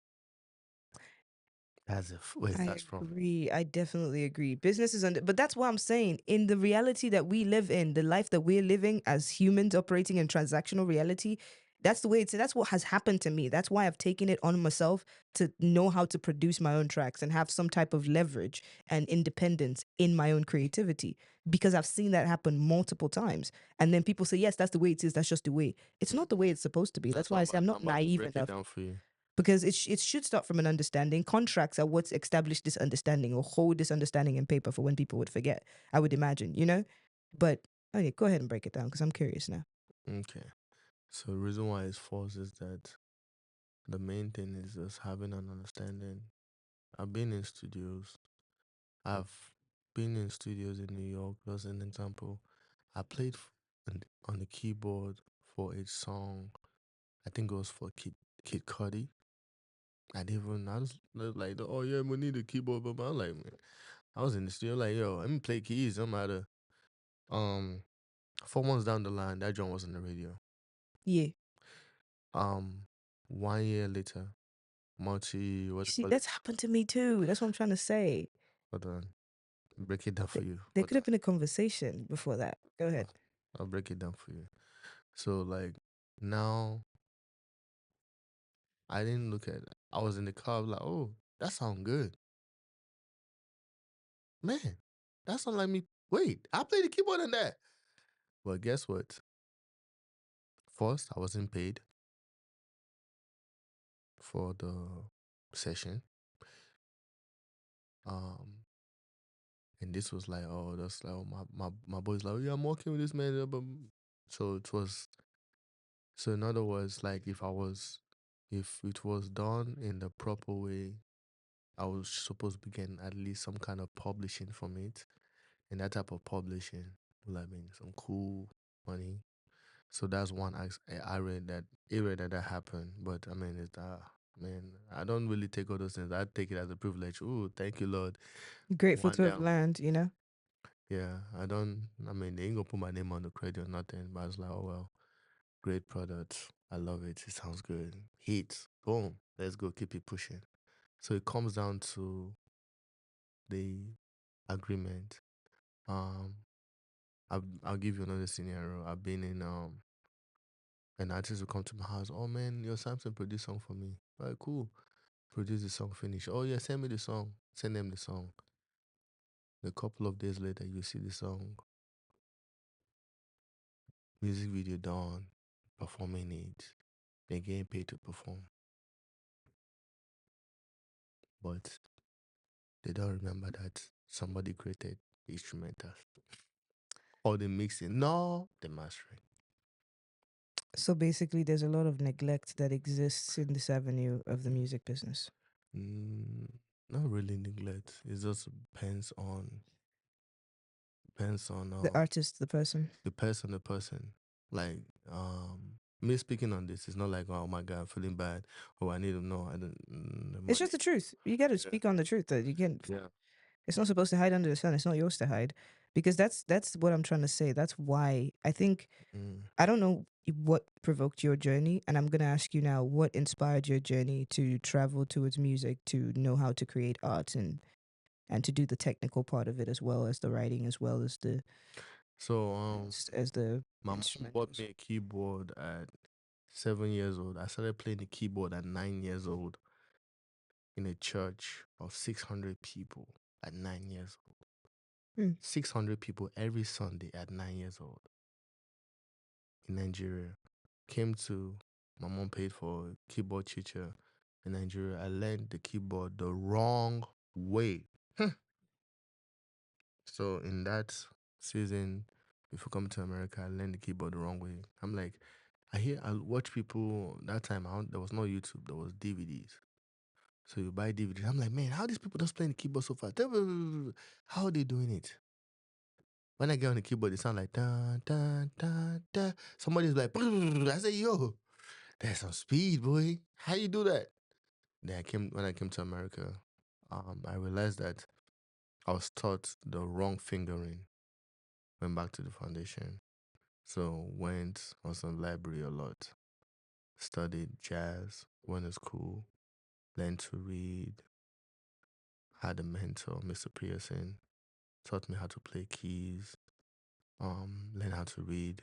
As if where's I that from? agree. I definitely agree. Business is under, but that's what I'm saying. In the reality that we live in, the life that we're living as humans operating in transactional reality, that's the way it's, that's what has happened to me. That's why I've taken it on myself to know how to produce my own tracks and have some type of leverage and independence in my own creativity because I've seen that happen multiple times. And then people say, yes, that's the way it is. That's just the way. It's not the way it's supposed to be. That's why I say I'm not I'm about to naive break it enough down for you. because it should start from an understanding. Contracts are what's established this understanding or hold this understanding in paper for when people would forget, I would imagine, you know? But okay, go ahead and break it down because I'm curious now. Okay. So the reason why it's false is that the main thing is just having an understanding. I've been in studios. I've been in studios in New York. As an example, I played on the keyboard for a song. I think it was for Kid Cudi. I was like, oh yeah, we need a keyboard, but I'm like, man, I was in the studio like, yo, let me play keys. No matter. 4 months down the line, that joint was on the radio. Yeah. 1 year later, Multi, what do you See, call it? that's happened to me too. That's what I'm trying to say. Hold on, break it down for you. There Hold could have been a conversation before that. Go on, ahead. I'll break it down for you. So like now, I didn't look at. I was in the car, I was like, oh, that sound good, man. That sound like me. Wait, I play the keyboard on that. But guess what? first I wasn't paid for the session. Um, and this was like, oh, that's like, oh, my boy's like, oh, yeah, I'm working with this man. So it was, so in other words, like if it was done in the proper way, I was supposed to be getting at least some kind of publishing from it. And that type of publishing will have been some cool money. So that's one I read that area that happened. But I mean, man, I don't really take all those things. I take it as a privilege. Ooh, thank you, Lord. Grateful One to have down. learned, you know? Yeah, I don't. I mean, they ain't gonna put my name on the credit or nothing. But I was like, oh well, great product. I love it. It sounds good. Hit. Boom. Let's go. Keep it pushing. So it comes down to the agreement. Um, I'll give you another scenario. I've been in an artist will come to my house. Oh man, your Samson produced song for me. All right, cool. Produce the song, finish. Oh yeah, send me the song. Send them the song. A couple of days later, you see the song, music video done, performing it. They're getting paid to perform, but they don't remember that somebody created the instrumental or the mixing. No, the mastering. So basically, there's a lot of neglect that exists in this avenue of the Mm, music business. mm, not really neglect. It just depends on The artist, the person. the person. Like me speaking on this is not like, oh my god, I'm feeling bad. Oh, I need to know. I don't the It's just money. the truth. You got to Yeah. speak on the truth. That you can. Yeah. It's not supposed to hide under the sun. It's not yours to hide, because that's what I'm trying to say. That's why I think Mm. I don't know what provoked your journey, and I'm gonna ask you now what inspired your journey to travel towards music, to know how to create art, and to do the technical part of it as well as the writing, as well as the So as the my mom bought instrumentals. me a keyboard at 7 years old. I started playing the keyboard at 9 years old in a church of 600 people at 9 years old. Hmm. 600 people every Sunday at 9 years old in Nigeria. Came to my mom paid for a keyboard teacher in Nigeria. I learned the keyboard the wrong way. So in that season, before coming to America, I learned the keyboard the wrong way. I'm like, I watch people that time. There was no YouTube. There was DVDs. So you buy DVDs. I'm like, man, how these people just playing the keyboard so fast? How are they doing it? When I get on the keyboard, it sound like da da da da. Somebody's like, I say, yo, there's some speed, boy. How you do that? Then when I came to America, I realized that I was taught the wrong fingering. Went back to the foundation. So went on some library a lot. Studied jazz, went to school, learned to read, had a mentor, Mr. Pearson, taught me how to play keys, learned how to read,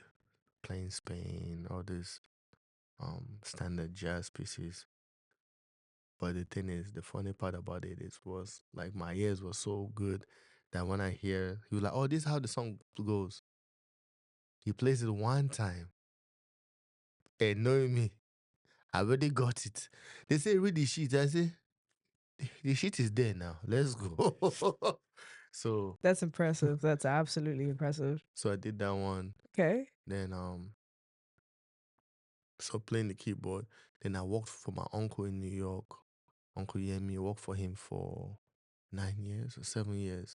playing Spain, all these standard jazz pieces. But the thing is, the funny part about it is was like my ears were so good that when I hear he was like, oh, this is how the song goes. He plays it one time and knowing me, I already got it. They say read the sheet. I say the sheet is there now. Let's go. so That's impressive. That's absolutely impressive. so I did that one. Okay. Then so playing the keyboard. Then I worked for my uncle in New York. Uncle Yemi, worked for him for 9 years or 7 years,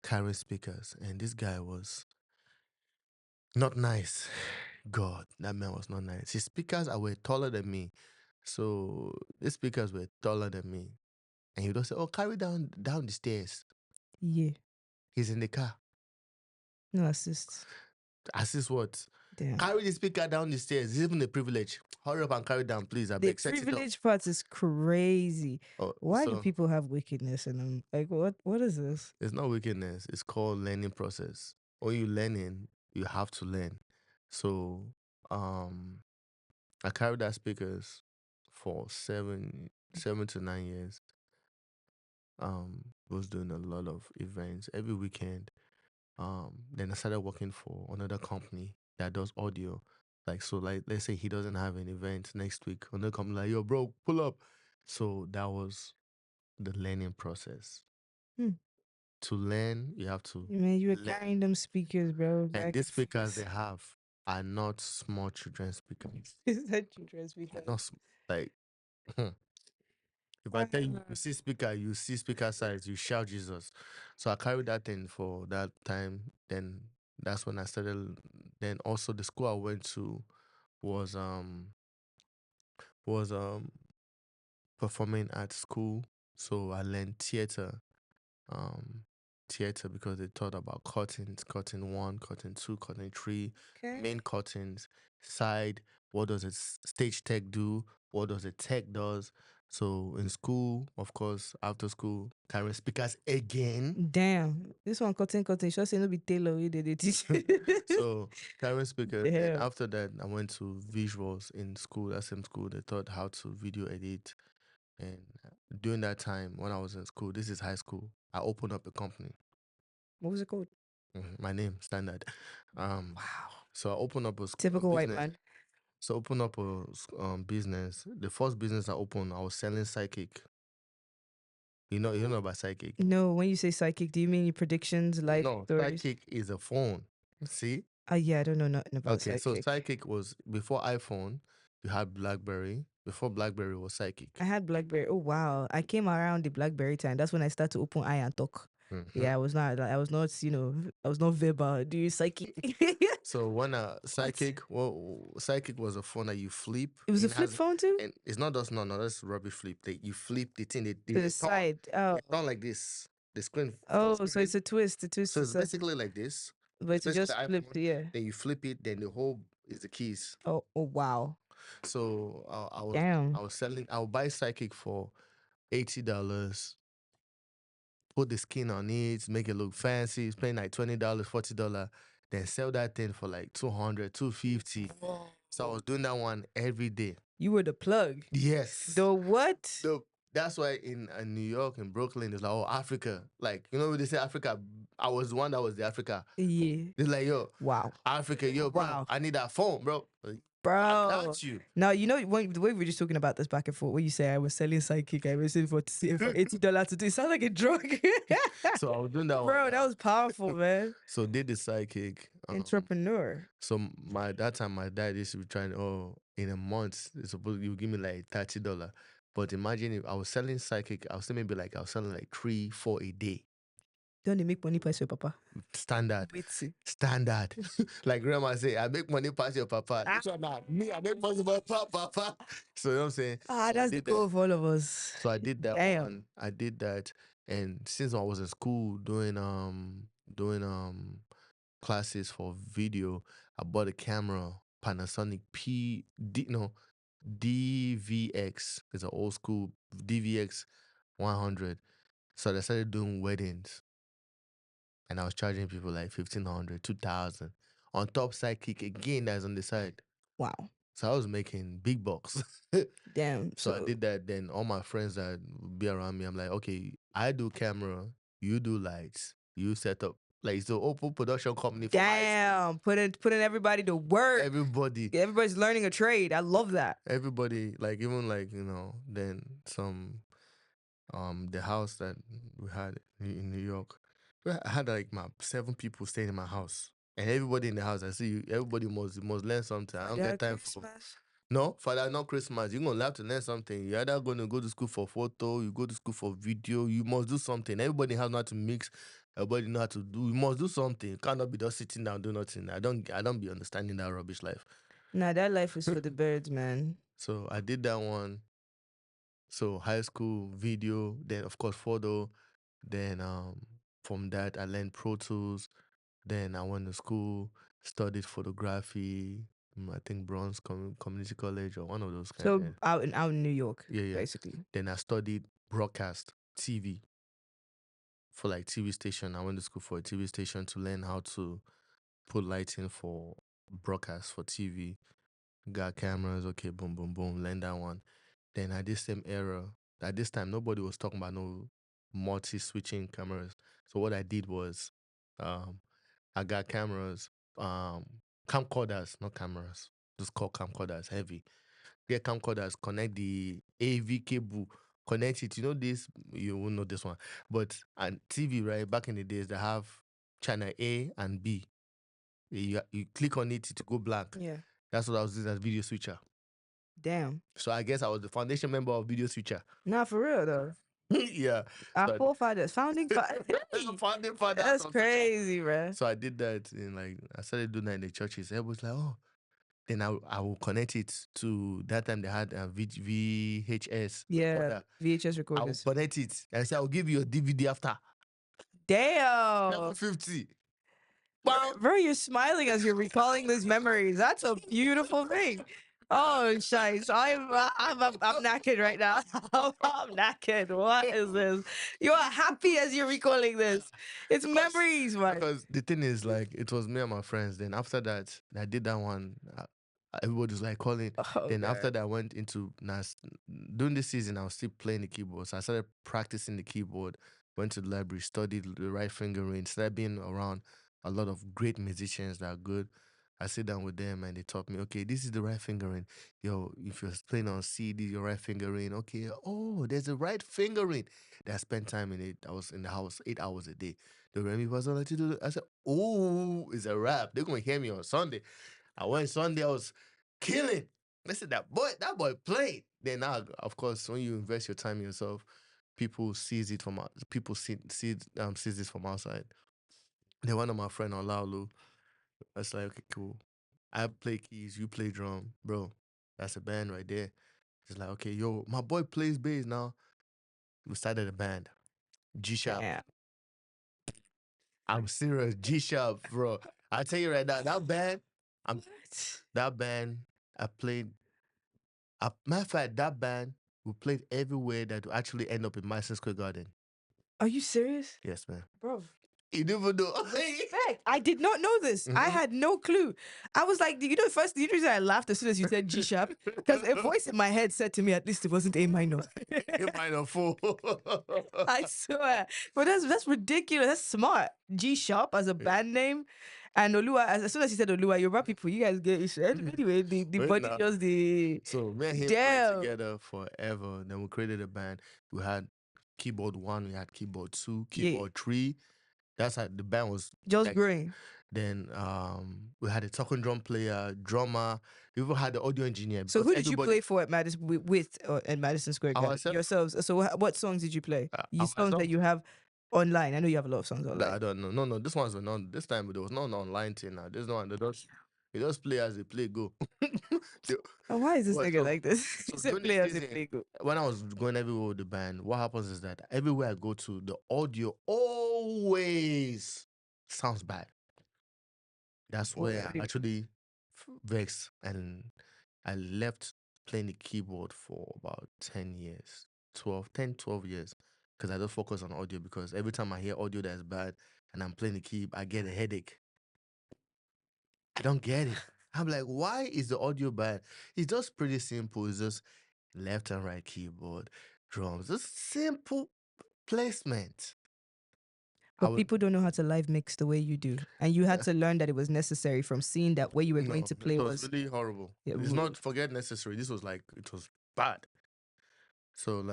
carrying speakers. And this guy was not nice. God, that man was not nice. His speakers were taller than me. So these speakers were taller than me. And he would just say, oh, carry down the stairs. Yeah. He's in the car. No assist. Assist what? Damn. Carry the speaker down the stairs. It's even a privilege. Hurry up and carry down, please. I The beg. Set it up. privilege part is crazy. Oh, Why do so people have wickedness in them? Like, what is this? it's not wickedness. It's called learning process. When you learning, you have to learn. So I carried that speakers for 7 to 9 years. Was doing a lot of events every weekend. Then I started working for another company that does audio. Like, so, like, let's say he doesn't have an event next week, and they come like, yo, bro, pull up. So that was the learning process. Hmm. To learn, you have to Man, you were learn. carrying them speakers, bro, And back these and speakers they forth. have are not small children speakers. Is that children They're speakers? not like, if I tell you, you see speaker, you see speaker size, you shout Jesus. So I carried that thing for that time. Then that's when I started. Then also the school I went to was was performing at school. So I learned um, theater because they taught about curtains, curtain one, curtain two, curtain three, Okay. main curtains, side. What does a stage tech do? What does a tech does? So in school, of course, after school, carrying speakers again. Damn. This one cutting. Sure say no be tailor wey dey teach. So carrying speakers. Then Damn. after that, I went to visuals in school. That same school, they taught how to video edit. And during that time, when I was in school, this is high school, I opened up a company. What was it called? My name, Standard. Um, Wow. so I opened up a Typical white business. man. So open up a business. The first business I opened, I was selling psychic. You know about psychic? No, when you say psychic, do you mean your predictions, life No, stories? psychic is a phone. See? Oh yeah, I don't know nothing about Okay, so psychic. psychic was before iPhone. You had BlackBerry. Before BlackBerry was psychic. I had BlackBerry. Oh wow. I came around the BlackBerry time. That's when I started to open eye and talk. Mhm. Yeah, I was not, I was not verbal. Do you psychic? So when What? psychic was a phone that you flip. It was a It flip has, phone too? and it's not just no, that's rubbish flip. You flip the thing. To the Turn. side. Oh. They turn like this. The screen full Oh, so screen. it's a twist. A twist. So it's So, basically like this, but it's especially the just flipped. iPhone. Yeah. Then you flip it. Then the whole is the keys. Oh wow. So Damn. I was selling. I would buy psychic for $80. Put the skin on it, make it look fancy. Spend like $20, $40. Then sell that thing for like 200, 250. So I was doing that one every day. You were the plug. Yes. The what? That's why in New York and Brooklyn, it's like, oh, Africa. Like, you know when they say Africa, I was the one that was the Africa. Yeah. It's like, yo, Wow. Africa, yo, bro, Wow. I need that phone, bro. I Bro. got you. Now, you know, the way we were just talking about this back and forth, when you say I was selling psychic, I was selling for $80 to do, it sounds like a drug. So I was doing that one. Bro, that was powerful, man. So did the psychic. Entrepreneur. So that time my dad used to be trying, oh, in a month, it's supposed you give me like $30. But imagine if I was selling psychic, I was still maybe like I was selling like 3, 4 a day. Don't they make money pass your papa? Standard. Wait, see. Standard. Like grandma say, I make money past your papa. This one not me, I make money past papa. So you know what I'm saying? Ah, So I that's the did goal that. of all of us. So I did that Damn. one. I did that. And since I was in school doing classes for video, I bought a camera, Panasonic DVX. It's an old school DVX 100. So I started doing weddings. And I was charging people like 1,500, 2,000 on top sidekick again that's on the side. Wow. So I was making big bucks. Damn. So I did that. Then all my friends that would be around me, I'm like, okay, I do camera, you do lights, you set up. Like it's the open production company for high school. Damn. Putting everybody to work. Everybody's learning a trade. I love that. Everybody, like even like, then the house that we had in New York, I had like my 7 people staying in my house. And everybody in the house, I see you, everybody must learn something. I don't get time for no, Father, not Christmas. You're gonna have to learn something. You're either gonna go to school for photo, you go to school for video, you must do something. Everybody has not to mix, everybody know how to do. You must do something. You cannot be just sitting down, do nothing. I don't be understanding that rubbish life. Nah, that life is for the birds, man. So I did that one. So high school video, then of course photo, then from that I learned Pro Tools. Then I went to school, studied photography. I think Bronx Community College or one of those kind. So out in New York, Yeah. basically. Then I studied broadcast TV for like TV station. I went to school for a TV station to learn how to put lighting for broadcast for TV. Got cameras, okay, boom, boom, boom, learn that one. Then at this same era, at this time, nobody was talking about no multi-switching cameras. So what I did was, I got cameras, camcorders, not cameras. Those called camcorders, heavy. Get camcorders, connect the AV cable, connect it. You know this, you won't know this one. But and TV, right? Back in the days, they have channel A and B. You click on it to go blank. Yeah. That's what I was doing as video switcher. Damn. So I guess I was the foundation member of video switcher. Not for real though. Yeah. Our So forefathers, founding fathers. founding father. That's of switcher. crazy, bruh. So I did that in I started doing that in the churches. Everybody's like, oh. Then I will connect it to that time they had a VHS. Yeah. recorder. VHS I will recorders. connect it and say I'll give you a DVD after Damn. 750. Bro, you're smiling as you're recalling these memories. That's a beautiful thing. Oh, shice. I'm knackered right now. I'm knackered. What is this? You are happy as you're recalling this. It's memories, man. Because the thing is, it was me and my friends. Then after that, I did that one. Everybody was calling. Oh, Then after God. that, I went into during this season. I was still playing the keyboard, so I started practicing the keyboard. Went to the library, studied the right fingering, started being around a lot of great musicians that are good. I sit down with them and they taught me, okay, this is the right fingering. Yo, if you're playing on C, this is your right fingering. Okay, oh, there's a right fingering. Then I spent time in it. I was in the house 8 hours a day. The Remy was on to do. I said, oh, it's a rap. They're gonna hear me on Sunday. I went Sunday, I was killing. I said that boy played. Then now, of course, when you invest your time in yourself, people sees it from sees this from outside. Then one of my friend on Laulu, I was like, okay, cool. I play keys, you play drum, bro. That's a band right there. It's like, okay, yo, my boy plays bass now. We started a band, G Sharp. Damn. I'm serious, G Sharp, bro. I tell you right now, that band, I played. Matter of fact, that band we played everywhere that will actually end up in Madison Square Garden. Are you serious? Yes, man. Bro. You never know. Respect. I did not know this. I had no clue. I was like, you know, the reason I laughed as soon as you said G sharp, because a voice in my head said to me, at least it wasn't A minor. A minor 4. I swear. But that's ridiculous. That's smart. G sharp as a band name. And Olua, as soon as you said Olua, Yoruba people, you guys get it. Anyway, the Wait body now. just the. So me and him Damn. played together forever. Then we created a band. We had keyboard 1, we had keyboard 2, keyboard 3. That's how the band was just growing. Then we had a talking drum player, drummer. We even had the audio engineer. So who did you play for at Madison at Madison Square Garden? Ourselves. Yourselves. So what songs did you play? Songs that you have online. I know you have a lot of songs online. I don't know. No, this one's not. This time there was no online thing. Now this one they just play as they play go. Why is this nigga like this? So play as they play go. When I was going everywhere with the band, what happens is that everywhere I go to, the audio always sounds bad. That's where I actually vexed, and I left playing the keyboard for about 10 years, 12 years, because I just focus on audio, because every time I hear audio that's bad and I'm playing the key, I get a headache. I don't get it. I'm like, why is the audio bad? It's just pretty simple. It's just left and right keyboard, drums, just simple placement. But people don't know how to live mix the way you do. And you had to learn that it was necessary from seeing that where you were going to play it was really horrible. Yeah, it's not forget necessary. This was it was bad. So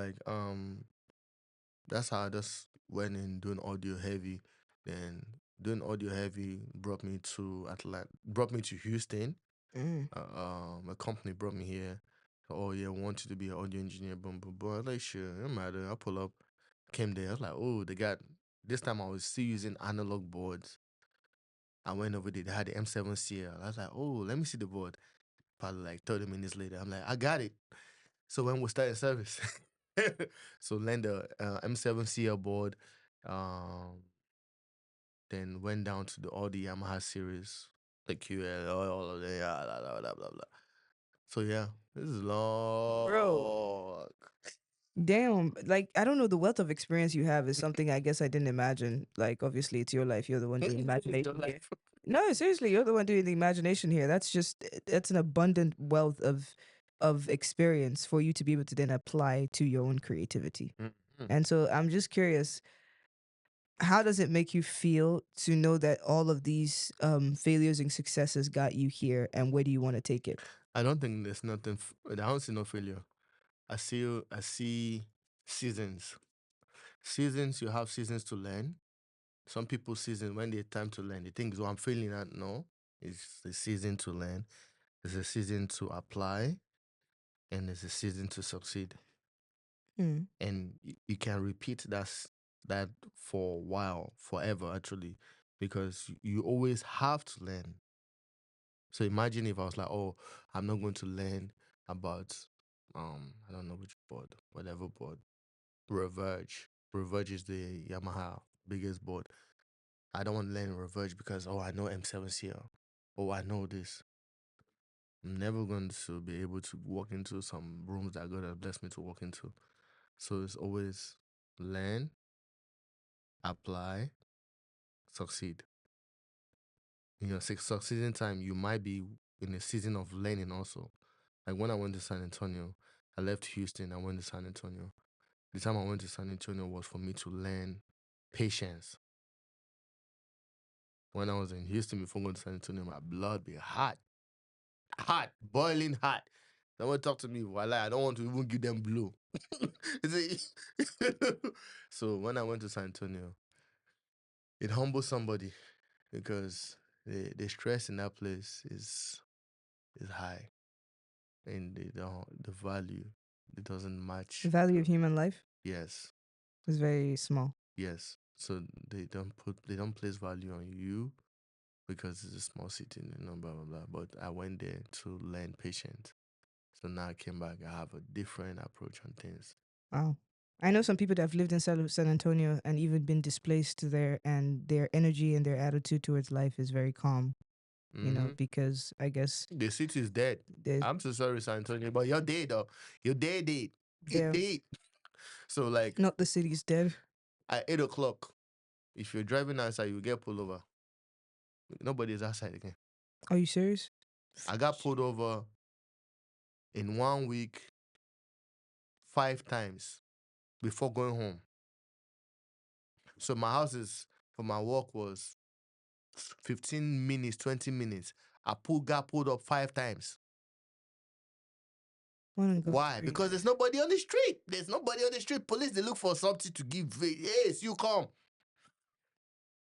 that's how I just went in doing audio heavy. Then doing audio heavy brought me to Houston. A company brought me here. Oh yeah, I want you to be an audio engineer. Boom, boom, boom. I was like, sure, no matter. I pull up, came there. I was like, oh, they got. This time I was still using analog boards. I went over there. They had the M7CL. I was like, oh, let me see the board. Probably like 30 minutes later, I'm like, I got it. So when we started service, so lend the M7CL board, then went down to all the Yamaha series, the QL, all of the blah, blah, blah, blah. So yeah, this is long. Bro. Damn, I don't know, the wealth of experience you have is something I guess I didn't imagine. Obviously, it's your life. You're the one doing imagination here. No, seriously, you're the one doing the imagination here. That's an abundant wealth of experience for you to be able to then apply to your own creativity. And so I'm just curious, How does it make you feel to know that all of these failures and successes got you here, and where do you want to take it? I don't think there's nothing. I don't see no failure. I see seasons. Seasons. You have seasons to learn. Some people season when they time to learn. They think, "Oh, I'm failing at." No, it's the season to learn. It's a season to apply, and it's a season to succeed. Hmm. And you can repeat that for a while, forever actually, because you always have to learn. So imagine if I was like, oh, I'm not going to learn about I don't know which board, whatever board, Reverge. Reverge is the Yamaha biggest board. I don't want to learn Reverge because I know M7CL. Oh, I know this. I'm never going to be able to walk into some rooms that God has blessed me to walk into. So it's always learn, apply, succeed. In your succeeding time, you might be in a season of learning also. Like when I went to San Antonio, I left Houston, I went to San Antonio. The time I went to San Antonio was for me to learn patience. When I was in Houston before going to San Antonio, my blood be hot, hot, boiling hot. Someone talk to me, while I don't want to even give them blue. So when I went to San Antonio, it humbles somebody because the stress in that place is high, and the value it doesn't The match. value of human life Yes, is very small. yes. So they don't place value on you because it's a small city, blah blah blah. But I went there to learn patience. So now I came back. I have a different approach on things. Wow. I know some people that have lived in San Antonio and even been displaced there, and their energy and their attitude towards life is very calm, Mm-hmm. because I guess The city is dead. there's, I'm so sorry, San Antonio, but you're dead though. You're dead. You're they're dead. So like not the city's dead. at 8 o'clock, if you're driving outside, you get pulled over. Nobody's outside again. Are you serious? I got pulled over in 1 week 5 times before going home. So my house is for my work was 15 minutes, 20 minutes. Got pulled up 5 times. One and go Why? free. Because there's nobody on the street. There's nobody on the street. Police, they look for something to give. Yes, you come.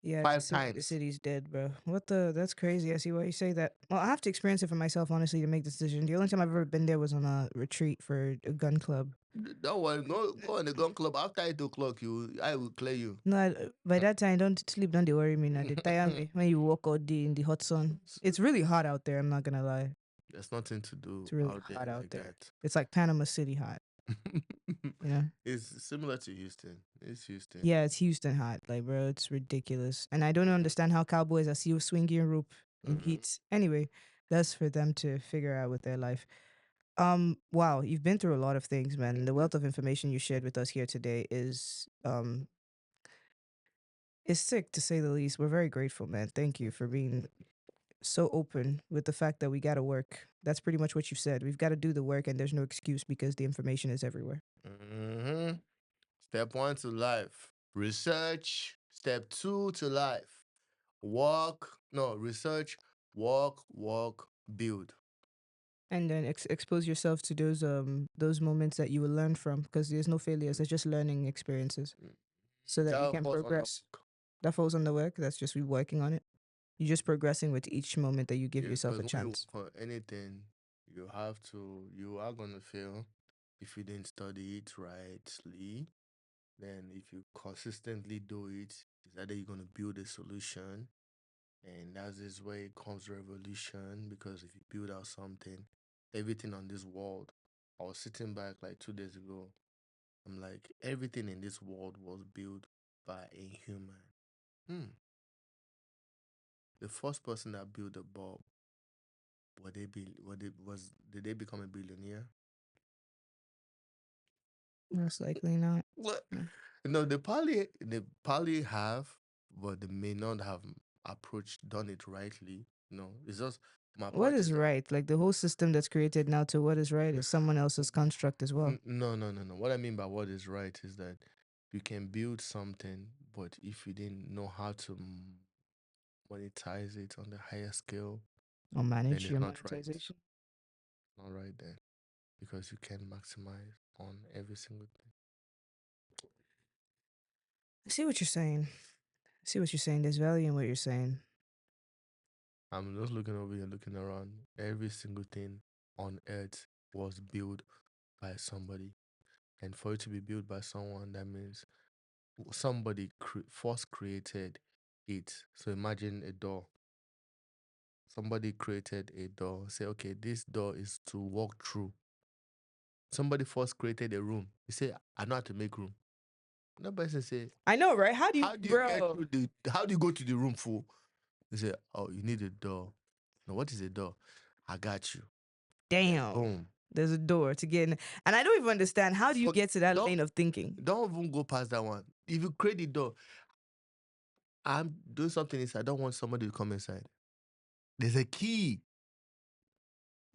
Yeah, Five the times. city's dead, bro. What the? That's crazy. I see why you say that. Well, I have to experience it for myself, honestly, to make the decision. The only time I've ever been there was on a retreat for a gun club. Don't worry. Go in the gun club. After 8 o'clock, I will clear you. No, by that time, don't sleep. Don't they worry me now. They tire me when you walk all day in the hot sun. It's really hot out there. I'm not gonna lie. There's nothing to do It's really out there hot out like there. that. It's like Panama City hot. You know? It's similar to Houston. It's Houston. Yeah, it's Houston hot. Like, bro, it's ridiculous. And I don't understand how cowboys are still swinging rope in Mm-hmm. heat. Anyway, that's for them to figure out with their life. Wow, you've been through a lot of things, man. The wealth of information you shared with us here today is sick to say the least. We're very grateful, man. Thank you for being so open with the fact that we gotta work. That's pretty much what you said. We've got to do the work, and there's no excuse because the information is everywhere. Mm-hmm. Step 1 to life. Research. Step 2 to life. Research, walk, build. And then expose yourself to those moments that you will learn from, because there's no failures. There's just learning experiences, Mm. so that you That can falls on the progress. work. That falls on the work. That's just we working on it. You're just progressing with each moment that you give Yeah, yourself because a when you chance. work on anything, you are going to fail if you didn't study it rightly. Then, if you consistently do it, it's either you're going to build a solution, and that is where it comes revolution. Because if you build out something, everything on this world, I was sitting back like 2 days ago. I'm like, everything in this world was built by a human. Hmm. The first person that built a bulb, did they become a billionaire? Most likely not. What? No. No, they probably have, but they may not have done it rightly. No, it's just my What point is is that right? Like the whole system that's created now to what is right is someone else's construct as well. No. What I mean by what is right is that you can build something But if you didn't know how to monetize it on the higher scale, Or then manage it's your not right. monetization. Not right then. Because you can maximize on every single thing. I see what you're saying. I see what you're saying. There's value in what you're saying. I'm just looking over here, looking around. Every single thing on earth was built by somebody. And for it to be built by someone, that means somebody first created it. So imagine a door. Somebody created a door. Say, okay, this door is to walk through. Somebody first created a room. You say, I know how to make room. Another person say, I know, right? How do you, how do you get bro? through how do you go to the room full? You say, oh, you need a door. No, what is a door? I got you. Damn. Boom. There's a door to get in. And I don't even understand. How do you get to that don't, lane of thinking? don't even go past that one. If you create the door, I'm doing something inside. I don't want somebody to come inside. There's a key.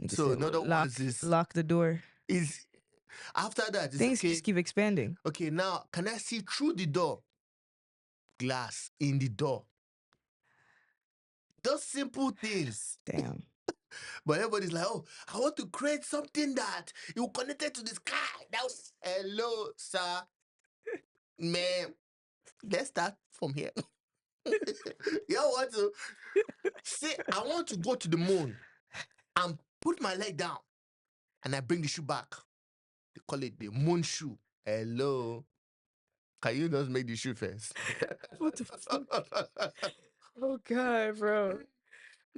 Nigga So said, in other words, lock the door. is after that, it's Things okay. just keep expanding. Okay, now can I see through the door? Glass in the door. Those simple things. Damn. But everybody's like, oh, I want to create something that it will connect it to the sky. That was hello, sir. Man, let's start from here. You want to say, I want to go to the moon and put my leg down and I bring the shoe back. They call it the moon shoe. Hello. Can you just make the shoe first? What the fuck? Oh God, bro.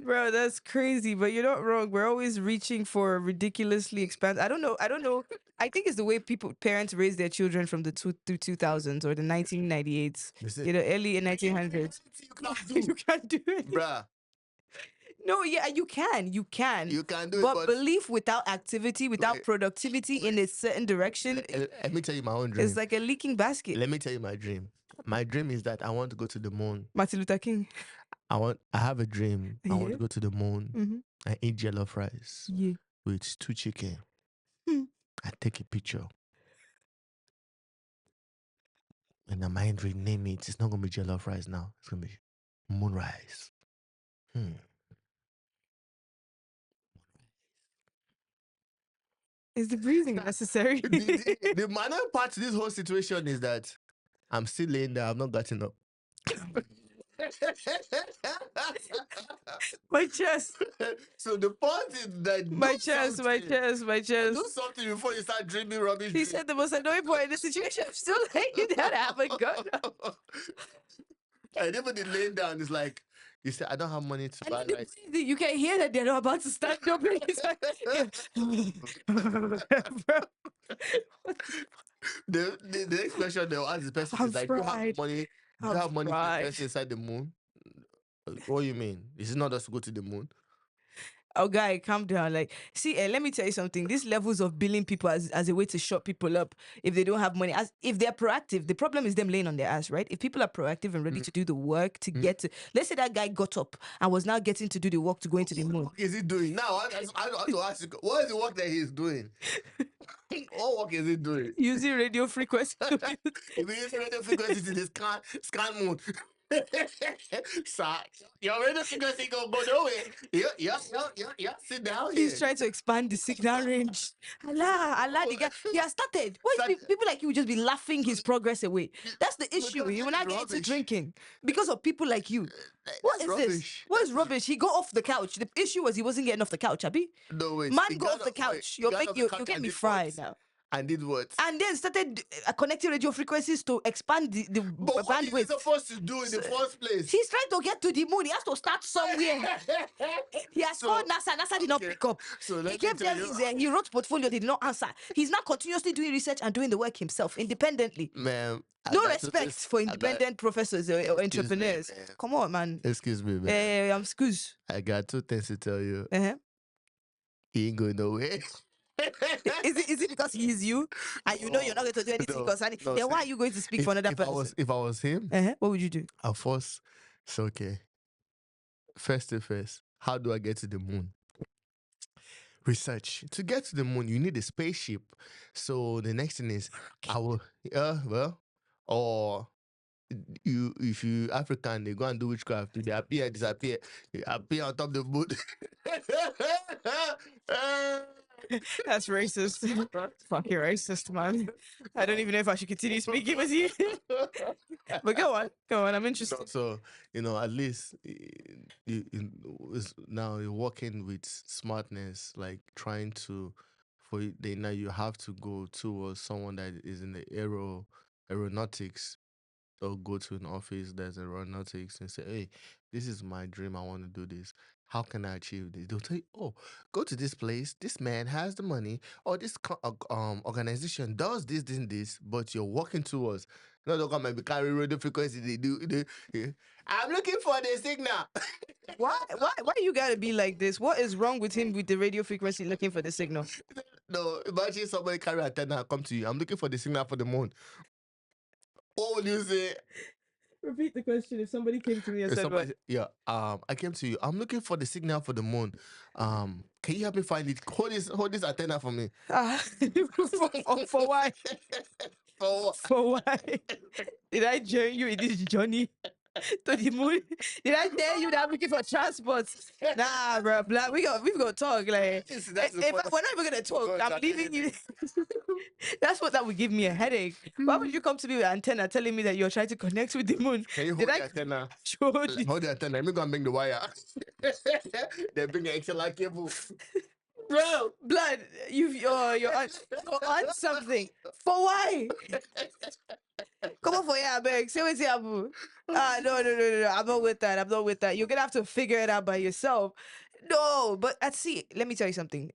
Bro, that's crazy, but you're not wrong. We're always reaching for ridiculously expensive. I don't know. I think it's the way parents raise their children from the 2000s or the 1998s. They say, You know, early 1900s. you can't You do. can't do it. Bruh, No, yeah, you can. You can. you can do it, But but belief without activity, without productivity in a certain direction, let me tell you my own is dream. like a leaking basket. Let me tell you my dream. My dream is that I want to go to the moon. Martin Luther King. I have a dream. I want Yeah. to go to the moon Mm-hmm. and eat jollof rice Yeah. with 2 chicken. Hmm. I take a picture. And I might rename it. It's not gonna be jollof rice now. It's gonna be moon rice. Is the breathing necessary? The minor part to this whole situation is that I'm still laying there. I've not gotten up. My chest. So the point is that My chest. do something before you start dreaming rubbish. He said the most annoying part in the situation. I'm still laying down. I haven't got up. And even the laying down is like, you say, I don't have money to buy rice. You can hear that they're not about to stand up. It's like, bro, the next question they'll ask the person I'm is like, do you have fried. money? Do you have money to invest inside the moon? What do you mean? Is it not just to go to the moon? Oh, guy, calm down. Like, see, let me tell you something. These levels of billing people as a way to shut people up if they don't have money, as if they're proactive, the problem is them laying on their ass, right? If people are proactive and ready to do the work to get to, let's say that guy got up and was now getting to do the work to go into the moon. What is he doing now? I want to ask you, what is the work that he's doing? What work is he doing? Using radio frequency. If he using radio frequency to the scan moon. Sir, your radio frequency go nowhere. Yeah. Sit down here. He's trying to expand the signal range. Allah, the guy, he has started. Why is people like you will just be laughing his progress away? That's the issue. You will not get into drinking because of people like you. What is this? What is rubbish? He got off the couch. The issue was he wasn't getting off the couch, Abi. No, wait. Man got off the couch. You get me fried now. And did what? And then started connecting radio frequencies to expand the But what is he bandwidth. supposed to do in the first place? He's trying to get to the moon. He has to start somewhere. He has called NASA. NASA did not pick up. So He gave them he wrote portfolio. They did not answer. He's now continuously doing research and doing the work himself independently. Man, No respect for independent professors or entrepreneurs. Come on, man. Excuse me, man. I'm excuse. I got 2 things to tell you. Uh-huh. He ain't going nowhere. Is it because he's you and you know you're not going to do anything concerning? Then why are you going to speak for another person? If I was him, what would you do? I'll first say, okay, first thing first, how do I get to the moon? Research. To get to the moon, you need a spaceship. So the next thing is, I will, or you if you African, they go and do witchcraft. They appear, disappear, they appear on top of the boat. That's racist. Fucking racist, man. I don't even know if I should continue speaking with you. But go on. I'm interested. So at least now you're working with smartness, like trying to now you have to go towards someone that is in the aeronautics, or go to an office that's aeronautics and say, hey, this is my dream. I want to do this. How can I achieve this? They'll tell you, oh, go to this place. This man has the money, or this organization does this, this, and this, but you're working towards. No, they'll come and be carrying radio frequency. I'm looking for the signal. Why you gotta be like this? What is wrong with him with the radio frequency looking for the signal? No, imagine somebody carry antenna and come to you. I'm looking for the signal for the moon. What would you say? Repeat the question. If somebody came to me and said, "What?" Yeah, I came to you. I'm looking for the signal for the moon. Can you help me find it? Hold this antenna for me. For why? For what? For why? Did I join you in this journey to the moon? Did I tell you that I'm looking for transport? Nah, bro. We've got to talk. Like, we're not even gonna talk. I'm leaving you. That's what that would give me a headache. Why would you come to me with an antenna telling me that you're trying to connect with the moon? Can you hold the antenna? Hold the antenna. Let me go and bring the wire. They bring an XLR cable. Bro, blood, you're on something. For why? Come on for ya, beg. Say what's Abu. No. I'm not with that. You're gonna have to figure it out by yourself. No, but see, let me tell you something.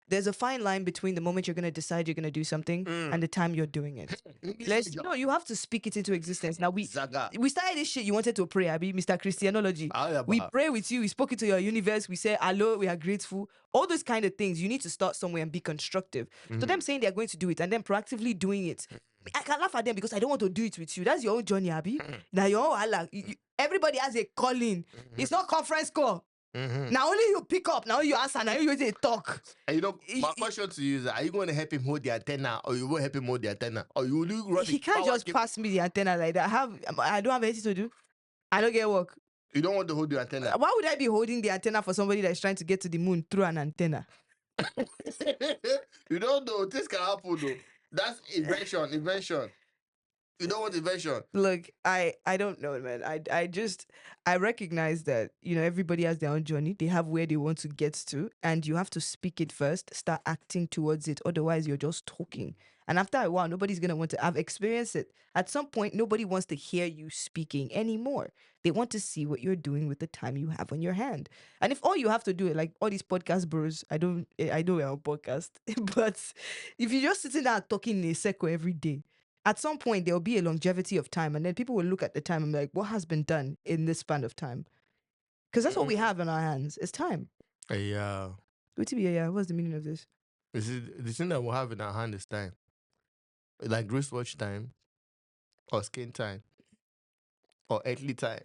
There's a fine line between the moment you're going to decide you're going to do something and the time you're doing it. You have to speak it into existence. Now, we started this shit, you wanted to pray, Abi, Mr. Christianology. We pray with you, we spoke into your universe, we say, hello, we are grateful. All those kind of things, you need to start somewhere and be constructive. So them saying they're going to do it and then proactively doing it, I can laugh at them because I don't want to do it with you. That's your own journey, Abi. Now, your own, everybody has a calling. It's not conference call. Now only you pick up, now you answer, now you talk. And my question to you is, are you going to help him hold the antenna, or you won't help him hold the antenna, or you will run? He can't just pass me the antenna like that. I don't have anything to do. I don't get work. You don't want to hold the antenna. Why would I be holding the antenna for somebody that's trying to get to the moon through an antenna? You don't know. This can happen though. That's invention. You don't want invention. Look, I don't know, man. I recognize that, everybody has their own journey. They have where they want to get to, and you have to speak it first, start acting towards it. Otherwise, you're just talking. And after a while, nobody's going to want to have experienced it. At some point, nobody wants to hear you speaking anymore. They want to see what you're doing with the time you have on your hand. And if all you have to do, like all these podcast bros, I know we're on podcast, but if you're just sitting there talking in a circle every day, at some point there'll be a longevity of time, and then people will look at the time and be like, what has been done in this span of time? Because that's what we have in our hands. It's time. Yeah. What's the meaning of this? The thing that we have in our hand is time. Like wristwatch time, or skin time, or earthly time.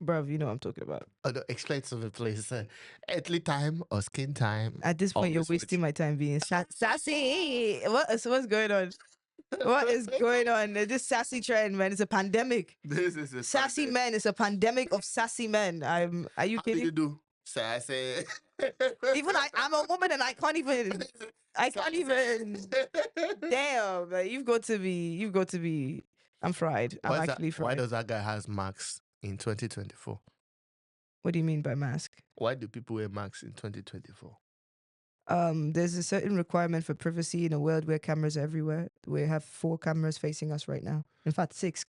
Bruv, you know what I'm talking about. Explain to me, please. Earthly time or skin time? At this point, you're wasting my time being sassy. What's going on? What is going on? This sassy trend, man. It's a pandemic. This is a sassy men. It's a pandemic of sassy men. Are you kidding? How do you do? Sassy. Even I'm a woman and I can't even. Damn, like, you've got to be. I'm fried. I'm actually fried. Why does that guy has masks in 2024? What do you mean by mask? Why do people wear masks in 2024? There's a certain requirement for privacy in a world where cameras are everywhere. We have 4 cameras facing us right now. In fact, 6,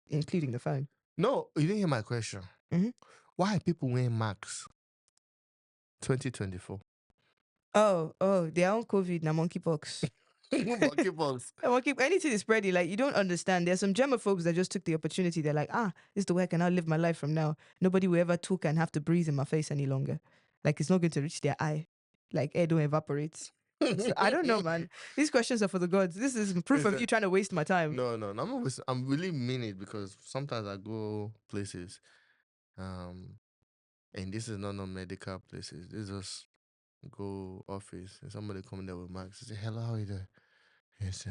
including the phone. No, you didn't hear my question. Mm-hmm. Why are people wearing masks? 2024. Oh, they're on COVID now, monkeypox. Monkeypox. Anything is spreading. Like, you don't understand. There's some germaphobes that just took the opportunity. They're like, this is the way I can now live my life from now. Nobody will ever talk and have to breathe in my face any longer. Like, it's not going to reach their eye. Like, air don't evaporate. So, I don't know, man. These questions are for the gods. This is proof of you trying to waste my time. No. I'm really mean it, because sometimes I go places, and this is not no medical places. This is just go office, and somebody come there with masks. Say, hello, how are you doing? Yes,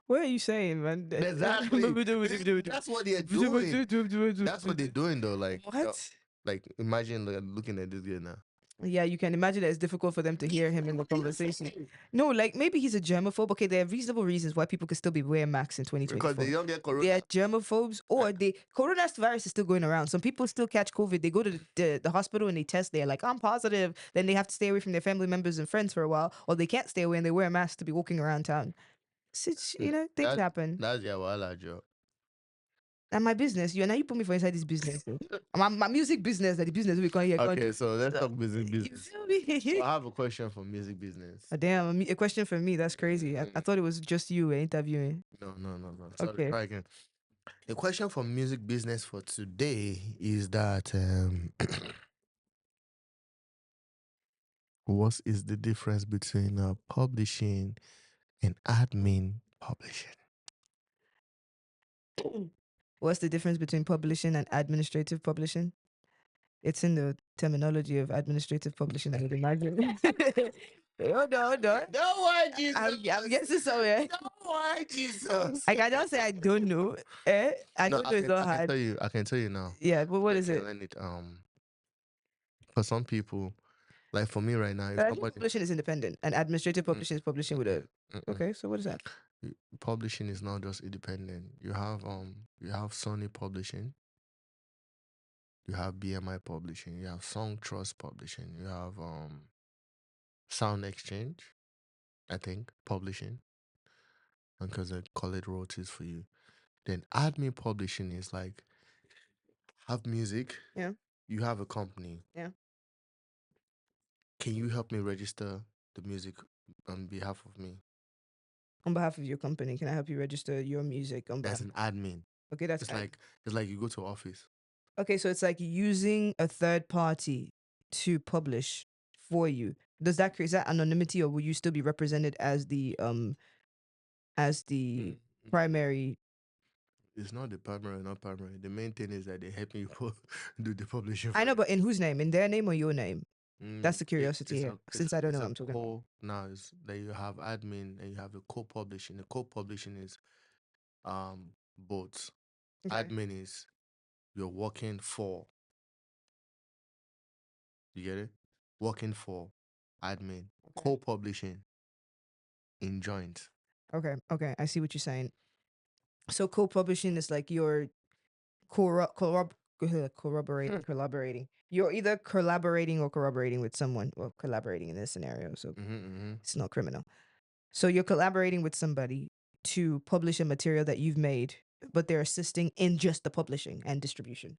What are you saying, man? Exactly. That's what they're doing. That's what they're doing though. What? Like imagine looking at this guy now. Yeah, you can imagine that it's difficult for them to hear him in the conversation. No, like maybe he's a germaphobe. Okay, there are reasonable reasons why people could still be wearing masks in Because 2024. they don't get They are corona. germaphobes, or the coronavirus is still going around. Some people still catch COVID. They go to the hospital and they test. They're like, I'm positive. Then they have to stay away from their family members and friends for a while, or they can't stay away and they wear a mask to be walking around town. Things happen. That's your wala job. And my business, you put me for inside this business. My music business, that the business we can hear. Okay, so let's talk You business. feel me? So I have a question for music business. Damn, a question for me. That's crazy. I thought it was just you interviewing. No. Sorry, Okay. try again. The question for music business for today is that what is the difference between publishing and admin publishing? What's the difference between publishing and administrative publishing? It's in the terminology of administrative publishing, I would imagine. Hold on. No, why Jesus? I'm guessing somewhere. No, why Jesus? I can just say I don't know. I No, don't know. It's not I can hard. tell you. I can tell you now. Yeah, but what I is can it? learn it. For some people, like for me right now, if somebody Publishing is independent, and administrative publishing is publishing with a. Okay, so what is that? Publishing is not just independent. You have Sony Publishing, you have BMI Publishing, you have Song Trust Publishing, you have Sound Exchange, I think, publishing, because they call it royalties for you. Then admin publishing is like have music. Yeah. You have a company. Yeah. Can you help me register the music on behalf of me? On behalf of your company, can I help you register your music on behalf? That's an admin. Okay, that's It's like you go to office. okay. So it's like using a third party to publish for you. Does that create that anonymity, or will you still be represented as the primary? It's not the primary, not primary. The main thing is that they help me do the publishing. I know, but in whose name? In their name or your name? That's the curiosity here. Since I don't know what I'm talking about. Now is that you have admin and you have a co-publishing. The co-publishing is both. Okay. Admin is you're working for. You get it? Working for admin. Co-publishing in joint. Okay. I see what you're saying. So co-publishing is like you're collaborating. You're either collaborating or corroborating with someone. Well, collaborating in this scenario, so it's not criminal. So you're collaborating with somebody to publish a material that you've made, but they're assisting in just the publishing and distribution.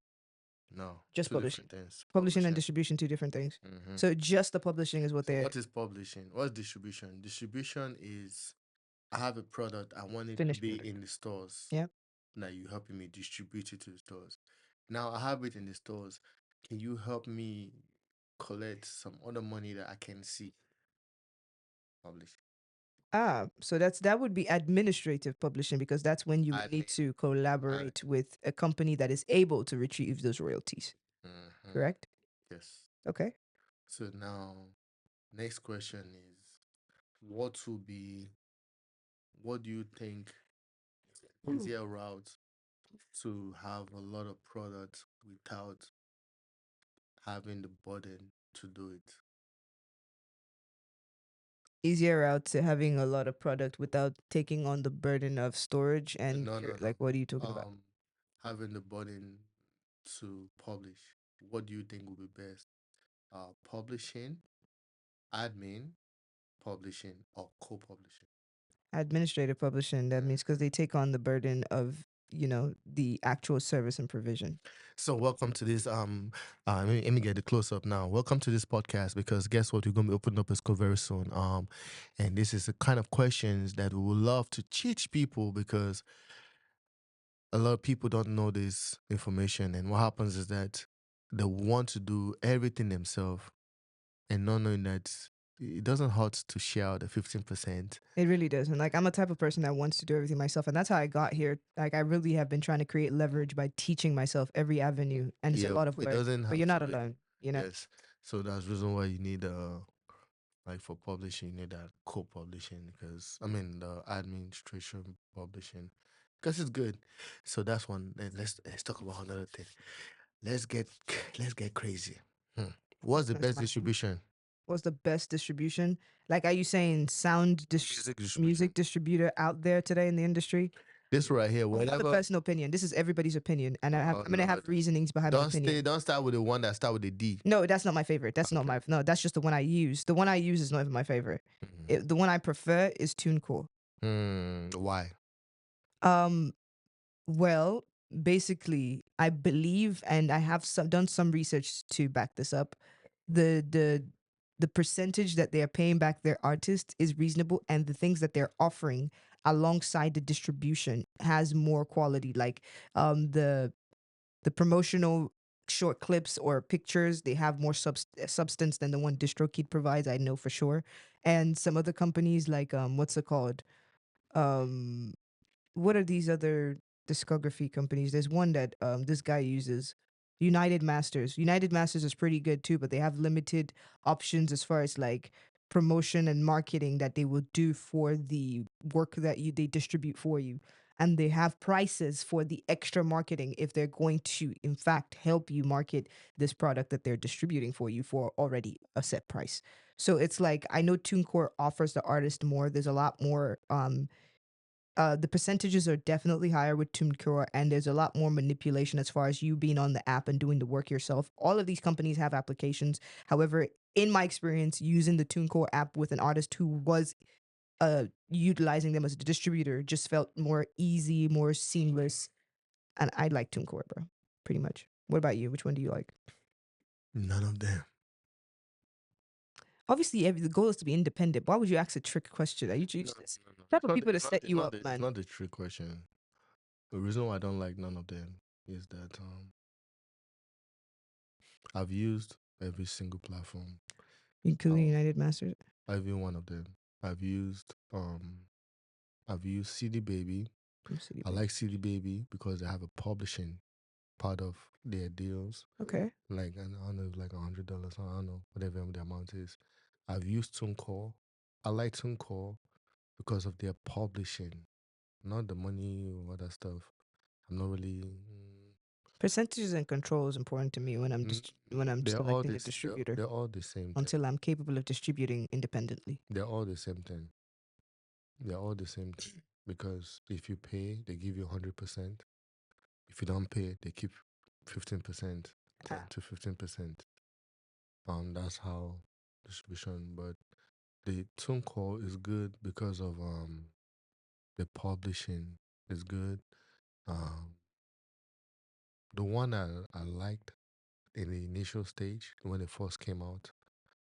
No, just two publishing. different things. Publishing and distribution, two different things. So just the publishing is what they're. What is publishing? What's distribution? Distribution is I have a product, I want it Finished to be product. in the stores. Yep. Now you helping me distribute it to the stores. Now I have it in the stores. Can you help me collect some other money that I can see? Publish. So that would be administrative publishing, because that's when you would need to collaborate with a company that is able to retrieve those royalties. Correct? Yes. Okay. So now, next question is, what do you think is easier route to have a lot of products without having the burden to do it? Easier route to having a lot of product without taking on the burden of storage and No. like, what are you talking about? Having the burden to publish. What do you think would be best? Publishing, admin, publishing, or co-publishing? Administrative publishing. That means because they take on the burden of the actual service and provision. So welcome to this let me get the close up now. Welcome to this podcast, because guess what, we're gonna be opening up a school very soon. And this is the kind of questions that we would love to teach people, because a lot of people don't know this information, and what happens is that they want to do everything themselves and not knowing that it doesn't hurt to share out the 15%. It really doesn't. Like, I'm a type of person that wants to do everything myself, and that's how I got here. Like, I really have been trying to create leverage by teaching myself every avenue, and it's a lot of work. But you're not alone. Yes. So that's the reason why you need Like for publishing, you need that co-publishing because I mean the administration publishing because it's good. So that's one. Let's talk about another thing. Let's get let's get crazy. Hmm. What's the That's best my thing. distribution? What's the best distribution? Like, are you saying sound Music distribution. music distributor out there today in the industry? This right here, I have a whatever. personal opinion. This is everybody's opinion, and Oh I'm gonna no, have reasonings behind my opinion. don't start with the one that start with the D. No, that's not my favorite. That's not Okay. my no. That's just the one I use. The one I use is not even my favorite. Mhm. The one I prefer is TuneCore. Why? Um, well, basically, I believe, and I have done some research to back this up. The the the percentage that they are paying back their artists is reasonable, and the things that they're offering alongside the distribution has more quality. Like the promotional short clips or pictures, they have more substance than the one DistroKid provides. I know for sure. And some other companies like what's it called? Um, what are these other discography companies? There's one that this guy uses, United Masters. United Masters is pretty good too, but they have limited options as far as like promotion and marketing that they will do for the work that they distribute for you. And they have prices for the extra marketing if they're going to, in fact, help you market this product that they're distributing for you for already a set price. So it's like I know TuneCore offers the artist more. There's a lot more the percentages are definitely higher with TuneCore, and there's a lot more manipulation as far as you being on the app and doing the work yourself. All of these companies have applications. However, in my experience, using the TuneCore app with an artist who was utilizing them as a distributor just felt more easy, more seamless, and I like TuneCore, bro. Pretty much. What about you? Which one do you like? None of them. Obviously, the goal is to be independent. Why would you ask a trick question? Are you No, just no, no. type of people to set you up, It's man? not the trick question. The reason why I don't like none of them is that I've used every single platform. Including Um, United Masters. every one of them. I've used CD Baby. Let's see, I like CD Baby because they have a publishing part of their deals. okay. Like and I don't know, like $100. I don't know whatever the amount is. I've used TuneCore. I like TuneCore because of their publishing, not the money or other stuff. I'm not really. Percentages and control is important to me when I'm Mm, just when I'm they're all selecting a this. distributor They're all the same thing. until I'm capable of distributing independently. They're all the same thing. They're all the same thing because if you pay, they give you 100%. If you don't pay, they keep 15%, 10 Ah, to 15%. That's how distribution. But the TuneCore is good because of the publishing is good. Um, the one I liked in the initial stage when it first came out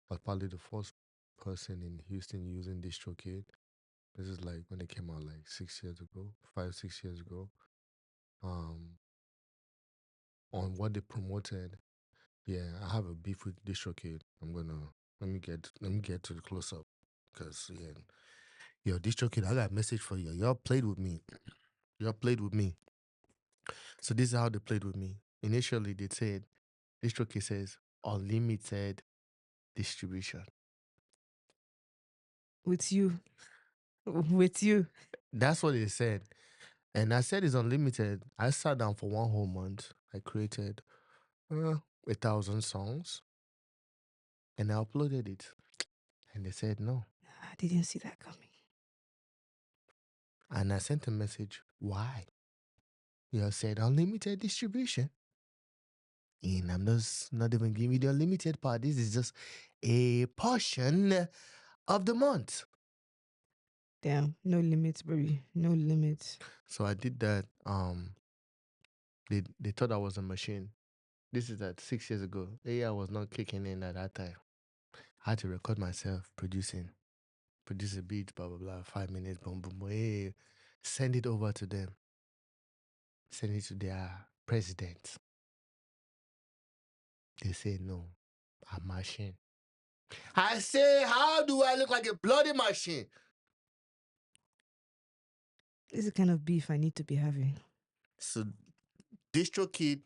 was probably the first person in Houston using DistroKid. This is like when it came out like 6 years ago, 5, 6 years ago. Um, on what they promoted. Yeah, I have a beef with DistroKid. I'm gonna let me get to the close up. Cause yeah, yo, DistroKid, I got a message for you. Y'all played with me. Y'all played with me. So this is how they played with me. Initially they said DistroKid says unlimited distribution. with you, with you. That's what they said. And I said it's unlimited. I sat down for 1 whole month. I created 1,000 songs and I uploaded it. And they said no. I didn't see that coming. And I sent a message, why? You said unlimited distribution. And I'm just not even giving you the unlimited part. This is just a portion of the month. Damn, no limits, baby, no limits. So I did that. They thought I was a machine. This is at 6 years ago. AI was not kicking in at that time. I had to record myself produce a beat, blah blah blah, 5 minutes, boom boom boom. Hey, send it over to them. Send it to their president. They say no. I'm machine. I say, how do I look like a bloody machine? This is the kind of beef I need to be having. So DistroKid,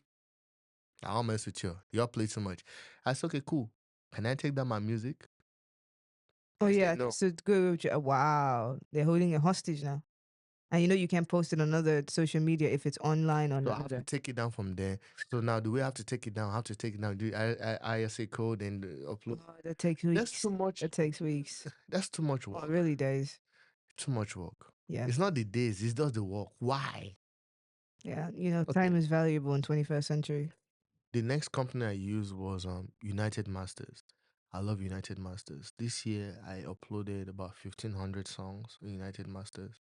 I don't mess with you. Y'all play too much. I said, okay, cool. Can I take down my music? Oh I said yeah, no. so go. Wow, they're holding a hostage now, and you know you can't post it on other social media if it's online on So I have to another. take it down from there. So now, do we have to take it down? I have to take it down. Do ISA code and upload? Oh, that takes That's weeks. too much. That takes weeks. That's too much Oh, work. really, days. Too much work. Yeah, It's not the days. It's just the work. Why? yeah. You know, Okay. time is valuable in 21st century. The next company I used was United Masters. I love United Masters. This year I uploaded about 1,500 songs in United Masters.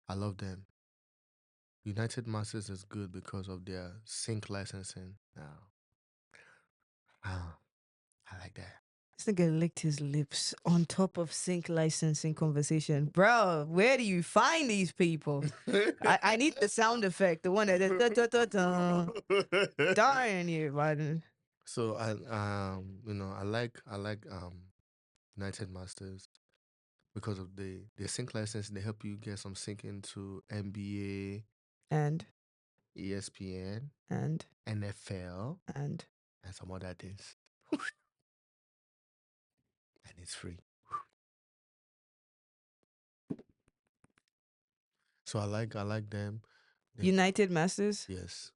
I love them. United Masters is good because of their sync licensing. Ah, I like that. This nigga licked his lips on top of sync licensing conversation. Bro, where do you find these people? I need the sound effect, the one that darn you, Biden. So I like United Masters because of the sync license. They help you get some sync into And NBA, ESPN, and NFL, and and some other things, and it's free. So I like them. Then United Masters. yes,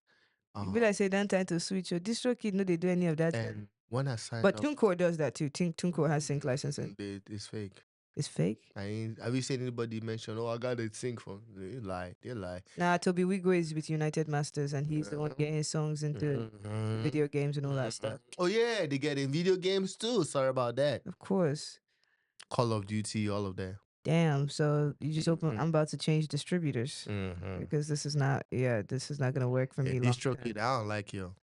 You be like say don't time to switch. Your distro kid no they do any of that. and when I signed But up, TuneCore does that too. TuneCore has sync licensing. it's fake. It's fake. Have you seen anybody mention? Oh, I got a sync from. They lie. They lie. Nah, Toby Wigo is with United Masters and he's the one Uh-huh. getting songs into Mhm. video games and all that Mhm. stuff. Oh yeah, they get in video games too. Sorry about that. Of course. Call of Duty, all of that. Damn. So you just open. I'm about to change distributors Mm-hmm. because this is not. Yeah, this is not gonna work for Yeah, me long distro term. kid, I don't like you.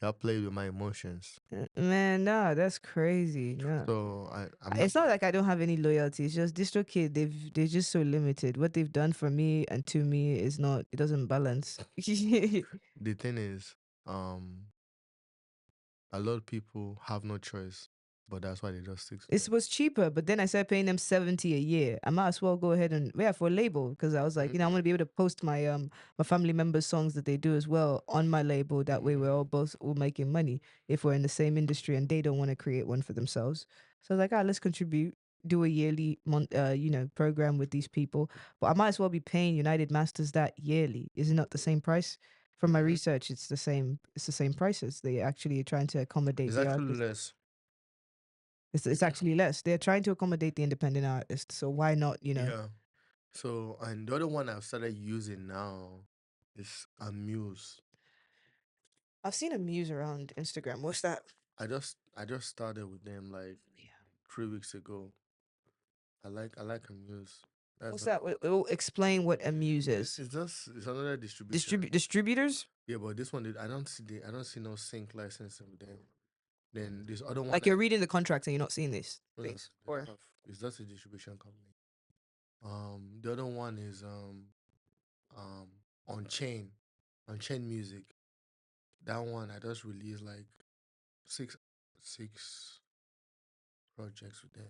Y'all play with my emotions. Man, nah, that's crazy. No. So I'm not. It's not like I don't have any loyalty. It's just DistroKid. They're just so limited. What they've done for me and to me is not. It doesn't balance. The thing is, um, a lot of people have no choice, but that's why they just stick to It them. was cheaper, but then I started paying them 70 a year. I might as well go ahead and yeah for a label because I was like, I want to be able to post my family members' songs that they do as well on my label. That way we're all both all making money if we're in the same industry and they don't want to create one for themselves. So I was like, let's contribute, do a yearly program with these people. But I might as well be paying United Masters that yearly. Is it not the same price? From my research, it's the same. It's the same prices. They actually are trying to accommodate It's the actually artists. less. It's actually less. They're trying to accommodate the independent artist. So why not, Yeah. So and the other one I've started using now is Amuse. I've seen a muse around Instagram. What's that? I just started with them like 3 weeks ago. I like Amuse. That's What's that? Explain what a muse it's, is. it's just it's another distribution. Distributors? Yeah, but this one I don't see no sync licensing with them. Then this other one Like you're reading the contracts and you're not seeing these no, things. they don't Or have. It's just a distribution company. The other one is um on chain music. That one I just released like six projects with them,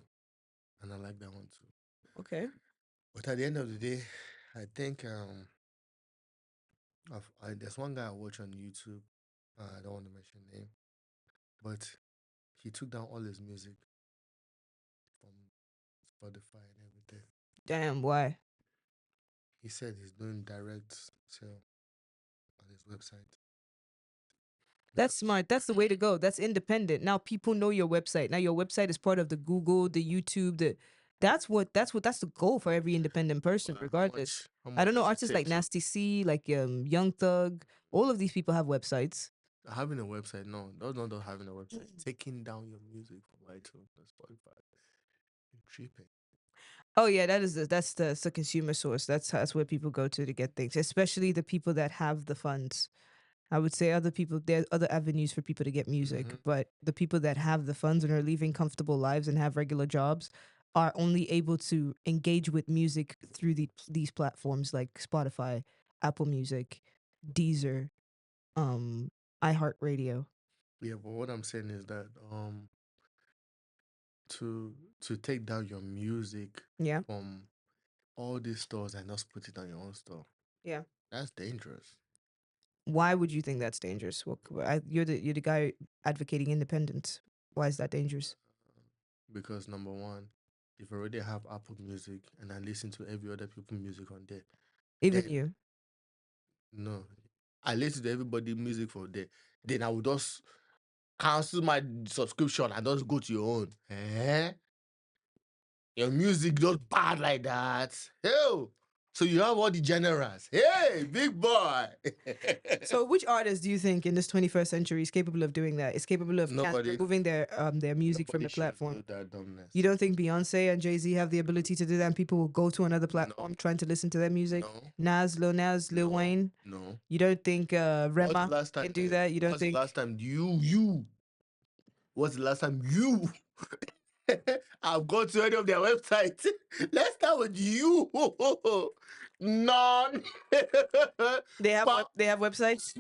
and I like that one too. okay. But at the end of the day, I think there's one guy I watch on YouTube. I don't want to mention name, but he took down all his music from Spotify and everything. Damn, why? He said he's doing direct sale on his website That's because smart. That's the way to go. That's independent. Now people know your website. Now your website is part of the Google, the YouTube, that's the goal for every independent person, how regardless. much how I much don't know does it artists take like to Nasty C, like Young Thug. All of these people have websites. having a website? No, those not having a website. Taking down your music from iTunes and Spotify, you're tripping. Oh yeah, that's the consumer source. That's where people go to get things, especially the people that have the funds. I would say other people there are other avenues for people to get music, Mm-hmm. but the people that have the funds and are living comfortable lives and have regular jobs are only able to engage with music through these platforms like Spotify, Apple Music, Deezer, um, iHeartRadio. Yeah, but what I'm saying is that to take down your music Yeah, from all these stores and just put it on your own store, yeah. that's dangerous. Why would you think that's dangerous? Well, you're the guy advocating independence. Why is that dangerous? Because number one, if I already have Apple Music and I listen to every other people music on there, Even then you. no, I listen to everybody music from there. Then I would just cancel my subscription and just go to your own. Eh? Your music just bad like that. Hell. So you have all the genres. Hey, big boy. So which artist do you think in this 21st century is capable of doing that? Is capable of Nobody, removing their music from nobody the should platform? do that dumbness. You don't think Beyonce and Jay-Z have the ability to do that and people will go to another platform No, trying to listen to their music? no, Nas, Lil no, Wayne? no. You don't think What's the Rema last time? can do that? You don't What's the think last time you? What's the last time you? I've gone to any of their websites. Let's start with you. None. they have websites?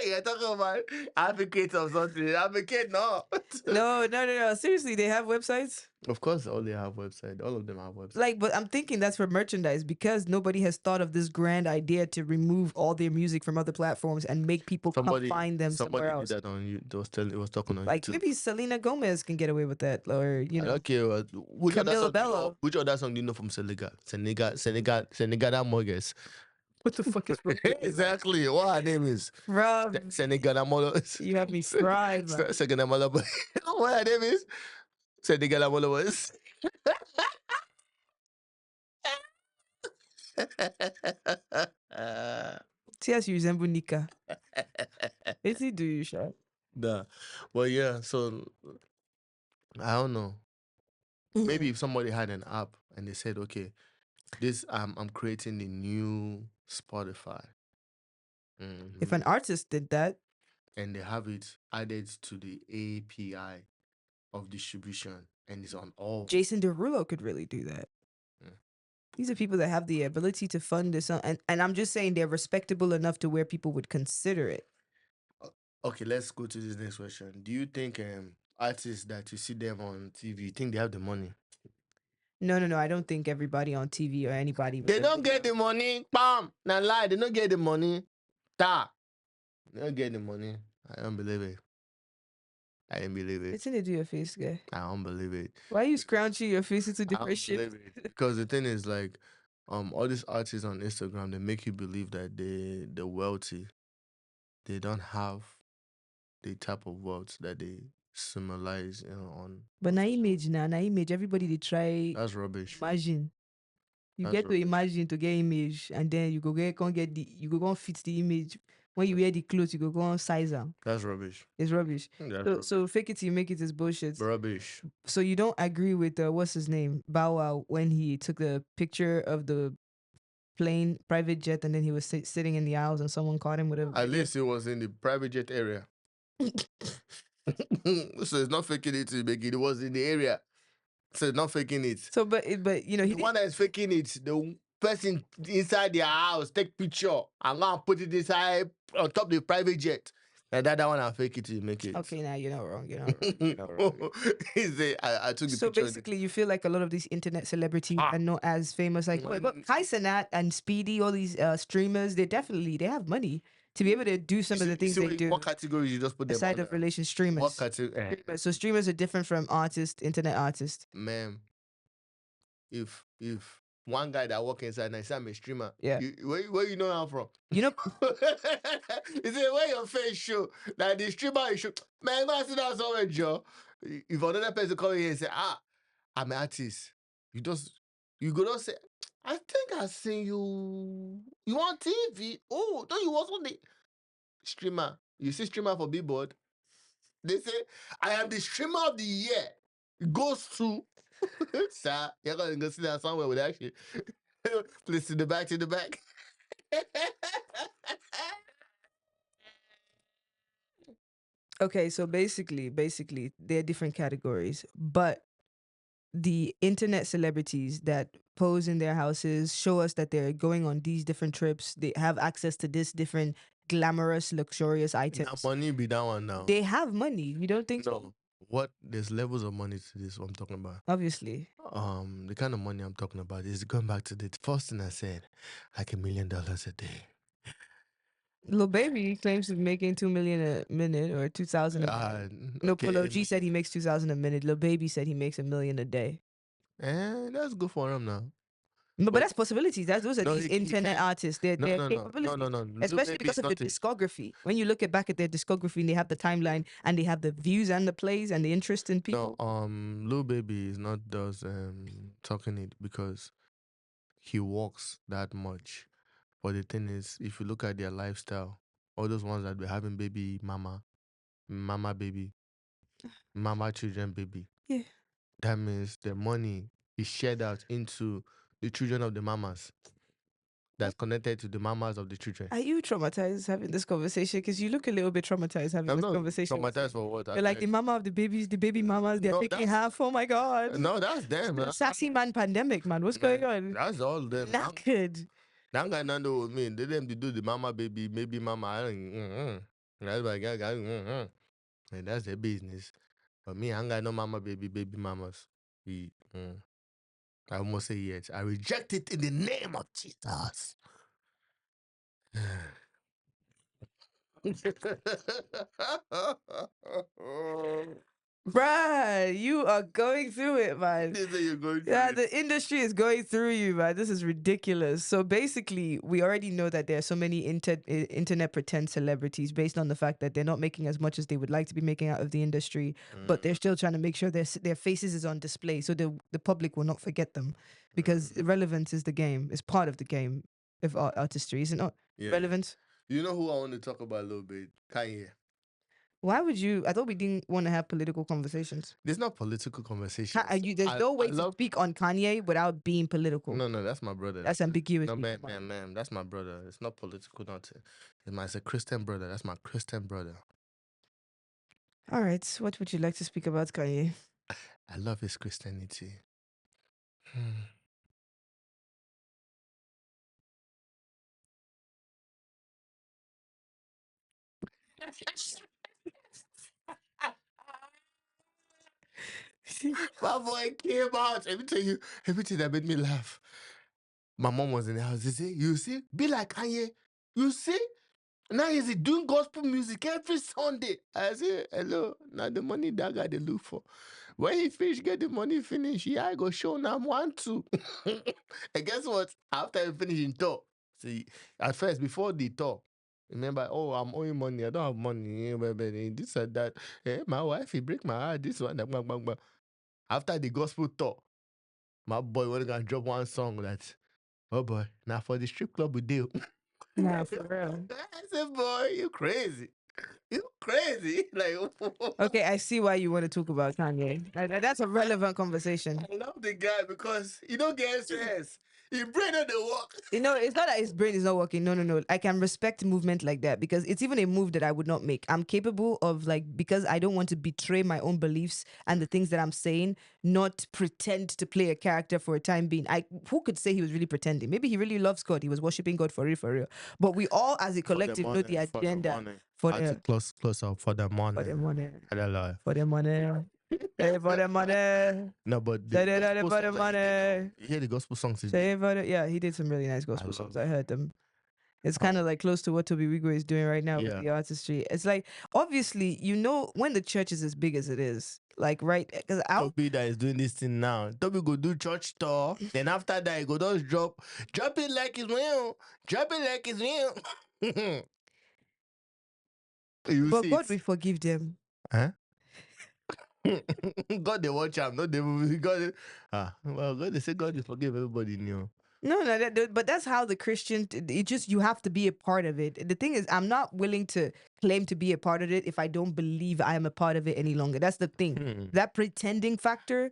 You're talking about advocates of something. Advocate, no. No. Seriously, they have websites? Of course, all they have website. All of them have website. Like, but I'm thinking that's for merchandise because nobody has thought of this grand idea to remove all their music from other platforms and make people come find them somewhere Somebody did else. that on you. It was talking on Like YouTube. maybe Selena Gomez can get away with that, or I don't care. Which other Camila song? Bello. Which other song do you know from Senegal? Senegal, Morges. What the fuck is wrong with you? Exactly. What her name is? Bruh, Senegal, Morges. you have me fried, man. Senegal, Morges. What her name is? Senegal, Morges. See as you resemble Nika. Is he do you, Sha? Nah. Well, yeah. So I don't know. Maybe if somebody had an app and they said, okay, this I'm creating a new Spotify. If an Mhm. artist did that, And they have it added to the API of distribution and it's on all. Jason Derulo could really do that. Mm. These are people that have the ability to fund this, and I'm just saying they're respectable enough to where people would consider it. Okay, let's go to this next question. Do you think artists that you see them on TV, you think they have the money? No. I don't think everybody on TV or anybody. They don't get the money. Bam! Now lie, they don't get the money. Ta! They don't get the money. I don't believe it. I didn't believe it. It's in to do your face, guy. I don't believe it. Why are you scrounging your face into I different don't shit? believe it. Because the thing is like, all these artists on Instagram, they make you believe that they're wealthy. They don't have the type of wealth that they symbolize, on. But na image na image. Everybody they try That's rubbish. imagine. You That's get to rubbish. imagine to get image, and then you go fit the image. When you wear the clothes, you go on size them. That's rubbish. It's rubbish. That's So fake it till you make it is bullshit. rubbish. So you don't agree with what's his name, Bow Wow, when he took the picture of the plane private jet and then he was sitting in the aisles and someone caught him with a At video? least it was in the private jet area. So it's not faking it to make it. It was in the area. So it's not faking it. So but you know The one that is faking it, the person inside their house take picture and go and put it inside on top of the private jet. And that one I fake it to make it. okay, now you're not wrong. You're not wrong. You're not wrong. I took the So picture. basically, you feel like a lot of these internet celebrities are not as famous. Like Kai Cenat and Speedy, all these streamers, they have money to be able to do some of the things they do. What category you just put them Aside under? of relation streamers. What category? So streamers are different from artists, internet artists. Ma'am, if one guy that work inside and say I'm a streamer, Yeah. where you know I'm from? You know, Is it where your face show? Like the streamer you show, man, go and sit down somewhere, Joe. If another person come here and say, I'm an artist, you go not say, I think I seen you. You on TV? Oh, don't you was on the streamer? You see streamer for Billboard? They say, I am the streamer of the year. It goes to, sir, you're going to go sit down somewhere with that shit. Please to the back. okay, so basically, they're different categories, but the internet celebrities that pose in their houses show us that they're going on these different trips. They have access to this different glamorous, luxurious Now items. money be that one now. They have money. You don't think so? No. What there's levels of money to this, what I'm talking about. Obviously. The kind of money I'm talking about is going back to the first thing I said, like $1 million a day. Lil Baby claims to be making 2 million a minute or 2,000 a minute. No, Polo Okay. G said he makes 2,000 a minute. Lil Baby said he makes 1 million a day. That's good for him now. But But that's possibilities. Those are no, these he internet can't. artists. They're No, they're no, no, no, no, capabilities, no. Lil especially Baby because is of the not a. discography. When you look back at their discography, and they have the timeline and they have the views and the plays and the interest in No, people. Lil Baby is not does talking it because he walks that much. But the thing is, if you look at their lifestyle, all those ones that were having baby mama, mama baby, mama children baby, Yeah. that means the money is shared out into the children of the mamas that's connected to the mamas of the children. Are you traumatized having this conversation? Because you look a little bit traumatized having I'm this not conversation with traumatized me. for what I You're like the beg. mama of the babies, the baby mamas. They're No, taking half. Oh my god, that's them. the sassy man pandemic, man. What's going on? That's all them. Knackered. That guy not know with me. They them to do the mama baby mama. I don't. That's my guy. And that's their business. But me, I ain't got no mama baby mamas. I almost say yes. I reject it in the name of Jesus. Bruh, you are going through it, man. They say you're going through Yeah, it. the industry is going through you, man. This is ridiculous. So basically, we already know that there are so many internet pretend celebrities based on the fact that they're not making as much as they would like to be making out of the industry, but they're still trying to make sure their faces is on display so the public will not forget them, because relevance is the game. It's part of the game of artistry, is it not? Yeah. Relevance. You know who I want to talk about a little bit? Kanye. Why would you? I thought we didn't want to have political conversations. There's not political conversations. There's no way I to love. speak on Kanye without being political. No, that's my brother. That's ambiguous. No, People, man, that's my brother. It's not political, nothing. It's a Christian brother. That's my Christian brother. All right. What would you like to speak about, Kanye? I love his Christianity. My boy came out. Let me tell you, everything that made me laugh. My mom was in the house. She said, "You see, be like Kanye. You see, now he's doing gospel music every Sunday." I said, "Hello, now the money that guy they look for. When he finish, get the money finish. Yeah, I go show now one two." And guess what? After he finish in tour, see, at first before the tour. Remember, oh, I'm owing money. I don't have money. This and that. My wife, he break my heart. This one, that, bang, bang, bang. After the gospel tour, my boy was gonna drop one song that, oh boy, now for the strip club we deal. Nah, for real. I said, boy, you crazy. You crazy. Like, Okay, I see why you want to talk about Kanye. That's a relevant conversation. I love the guy because he don't get stress. He brain on the work. You know, it's not that his brain is not working. No, no, no. I can respect movement like that because it's even a move that I would not make. I'm capable of, like, because I don't want to betray my own beliefs and the things that I'm saying, not pretend to play a character for a time being. Who could say he was really pretending? Maybe he really loves God. He was worshiping God for real, for real. But we all, as a collective, know the agenda for the Close up for the money. for the money, Hello. for the money, hey, for the money. No, but Say the that gospel for the songs that he did, though. money. You hear the gospel songs he did? Say for the, yeah, he did some really nice I gospel songs. I love. heard them. It's How- kind of like close to what Toby Wigo is doing right now with Yeah. the artistry. It's like, obviously, you know, when the church is as big as it is, like, right? Because Toby that is doing this thing now. Toby go do church tour. Then after that, he go just drop it like it's real. Drop it like it's real. You but see God it. will forgive them. Huh? God they watch him, not they God. Well, God they say God will forgive everybody new. No, no, but that's how the Christian. It just, you have to be a part of it. The thing is, I'm not willing to claim to be a part of it if I don't believe I am a part of it any longer. That's the thing. That pretending factor.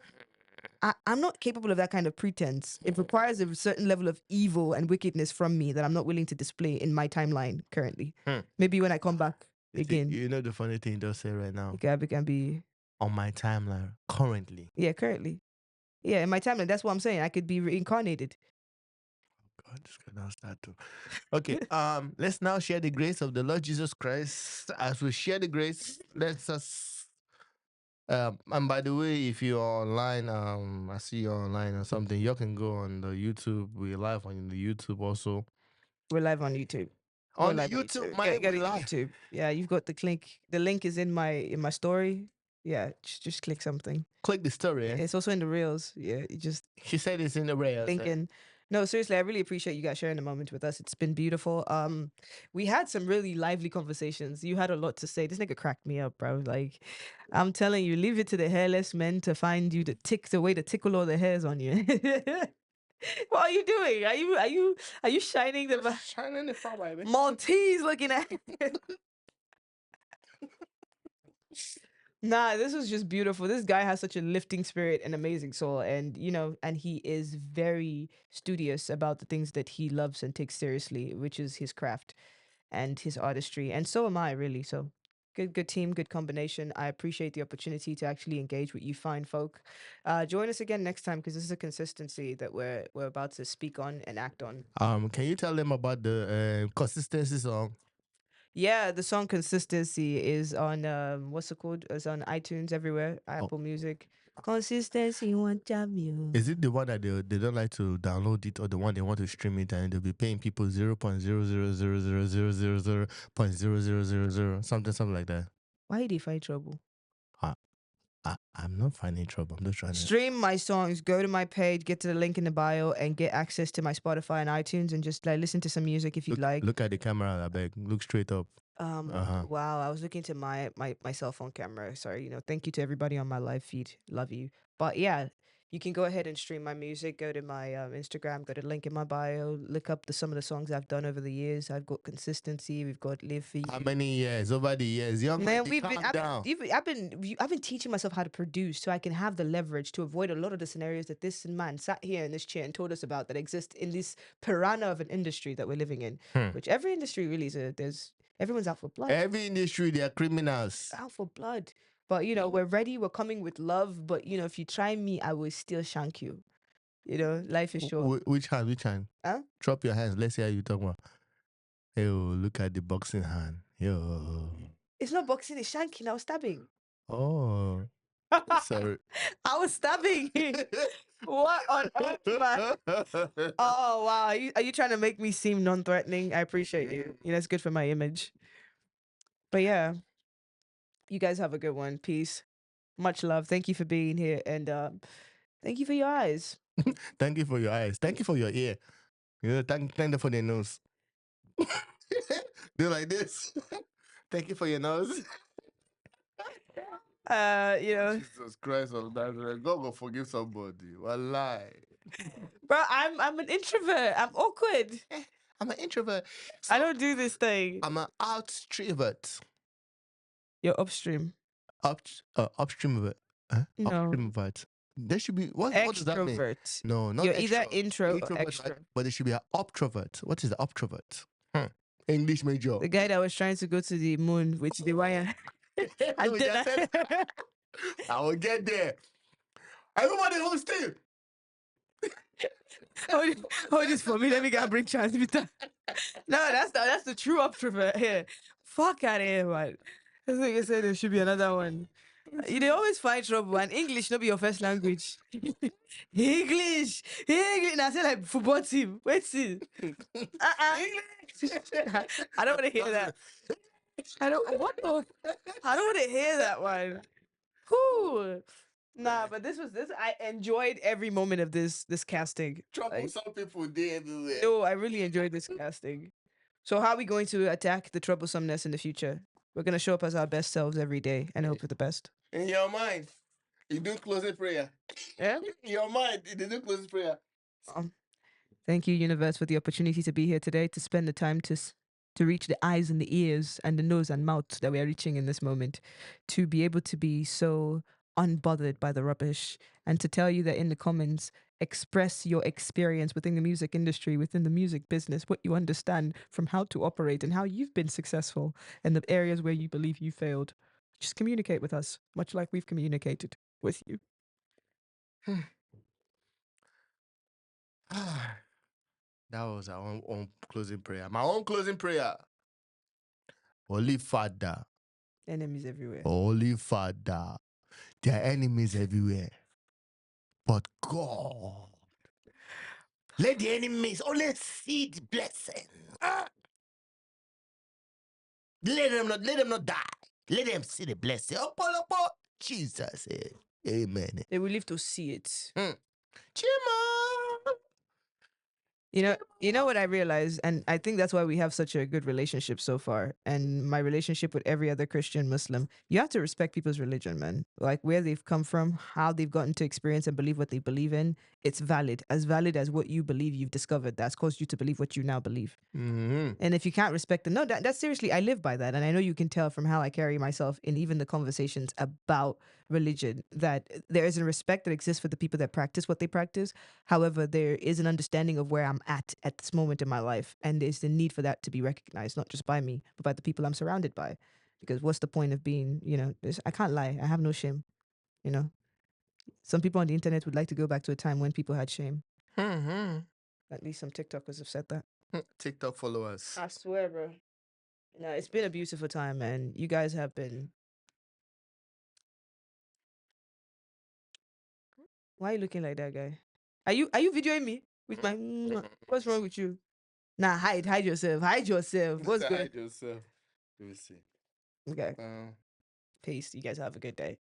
I'm not capable of that kind of pretense. It requires a certain level of evil and wickedness from me that I'm not willing to display in my timeline currently. Maybe when I come back again, You know the funny thing they'll say right now it can be. on my timeline currently. Yeah, currently. Yeah, in my timeline, that's what I'm saying. I could be reincarnated. God, this guy don't start to. Okay, let's now share the grace of the Lord Jesus Christ. As we share the grace, let's us. And by the way, if you're online, I see you're online or something, you can go on the YouTube. We're live on the YouTube also. We're live on YouTube. On the live on YouTube, YouTube. my name Get will it on lie. YouTube. Yeah, you've got the link. The link is in my story. Yeah, just click something. Click the story. It's also in the reels. Yeah, you just She said it's in the rails. link in. No, seriously, I really appreciate you guys sharing the moment with us. It's been beautiful. We had some really lively conversations. You had a lot to say. This nigga cracked me up, bro. Like, I'm telling you, leave it to the hairless men to find you the way to tickle all the hairs on you. What are you doing? Are you shining the Shining the front, baby. Maltese looking at? Nah, this was just beautiful. This guy has such a lifting spirit and amazing soul, and and he is very studious about the things that he loves and takes seriously, which is his craft and his artistry. And so am I, really. So good team, good combination. I appreciate the opportunity to actually engage with you fine folk. Join us again next time, because this is a consistency that we're about to speak on and act on. Can you tell them about the consistency song? Yeah, the song Consistency is on what's it called? It's on iTunes everywhere, Apple Music. Consistency one job you. Is it the one that they don't like to download it, or the one they want to stream it and they'll be paying people 0.0000000.00000 something like that? Why did you find trouble? I'm not finding trouble. I'm just trying to Stream my songs, go to my page, get to the link in the bio, and get access to my Spotify and iTunes, and just like listen to some music if you'd like. look at the camera, I beg. Look straight up. Wow, I was looking to my cell phone camera. Sorry, thank you to everybody on my live feed. Love you. But yeah, you can go ahead and stream my music. Go to my Instagram, go to the link in my bio, look up some of the songs I've done over the years. I've got Consistency, we've got Live For You. How many years? Over the years. Young Man, lady, calm down. I've been teaching myself how to produce so I can have the leverage to avoid a lot of the scenarios that this man sat here in this chair and told us about that exist in this piranha of an industry that we're living in. Which every industry really is everyone's out for blood. Every industry, they are criminals. Out for blood. But we're ready, we're coming with love. But if you try me, I will still shank you. Life is short. Which hand? Which hand? Huh? Drop your hands. Let's see how you talk about. Yo, look at the boxing hand. Yo. It's not boxing, it's shanking. I was stabbing. Oh. Sorry. I was stabbing. What on earth, man? Oh wow, are you trying to make me seem non-threatening? I appreciate you. It's good for my image. But yeah, you guys have a good one. Peace. Much love. Thank you for being here, and thank you for your eyes. Thank you for your eyes. Thank you for your ear. Thank them for their nose. They're like this. Thank you for your nose. Jesus Christ of Nazareth. God will forgive somebody. Wallahi. Bro, I'm an introvert. I'm awkward. I'm an introvert. I don't do this thing. I'm an outstrovert. You're upstream. Upstream of it. Huh? No. Upstream of it. There should be what does that mean? Extrovert. No, not You're extro. either intro or Introvert, extro. but there should be an uptrovert. What is the uptrovert? English major. The guy that was trying to go to the moon with the wire. I will get there. Everybody hold still. Hold this for me. Let me go and bring transmitter. No, that's the true uptrovert here. Fuck out of here, man. I think I said there should be another one. They always find trouble, and English not be your first language. English. And I say like football team. Wait till. English. I don't want to hear that. I don't want to hear that one. Whew. Nah, but this. I enjoyed every moment of this casting. Troublesome people there everywhere. No, I really enjoyed this casting. So how are we going to attack the troublesomeness in the future? We're gonna show up as our best selves every day and hope for the best. In your mind, you do closing prayer. Yeah. In your mind, you do closing prayer. Thank you, universe, for the opportunity to be here today, to spend the time to reach the eyes and the ears and the nose and mouth that we are reaching in this moment, to be able to be so unbothered by the rubbish, and to tell you that in the comments, express your experience within the music industry, within the music business, what you understand from how to operate and how you've been successful in the areas where you believe you failed. Just communicate with us, much like we've communicated with you. That was our own closing prayer. My own closing prayer. Holy Father. Enemies everywhere. Holy Father. There are enemies everywhere. But God. Let the enemies only see the blessing. Let them not die. Let them see the blessing. Jesus. Amen. They will live to see it. Chima. You know what I realized, and I think that's why we have such a good relationship so far. And my relationship with every other Christian Muslim, you have to respect people's religion, man. Like where they've come from, how they've gotten to experience and believe what they believe in. It's valid as what you believe you've discovered. That's caused you to believe what you now believe. Mm-hmm. And if you can't respect them, no, that's seriously, I live by that. And I know you can tell from how I carry myself in even the conversations about religion that there is a respect that exists for the people that practice what they practice. However, there is an understanding of where I'm at this moment in my life. And there's the need for that to be recognized, not just by me, but by the people I'm surrounded by. Because what's the point of being, I can't lie. I have no shame, you know. Some people on the internet would like to go back to a time when people had shame. Mm-hmm. At least some TikTokers have said that. TikTok followers. I swear, bro. No, it's been a beautiful time, man. You guys have been. Why are you looking like that, guy? Are you videoing me with my? What's wrong with you? Nah, hide yourself. Hide yourself. What's good? Hide yourself. Let me see. Okay. Peace. You guys have a good day.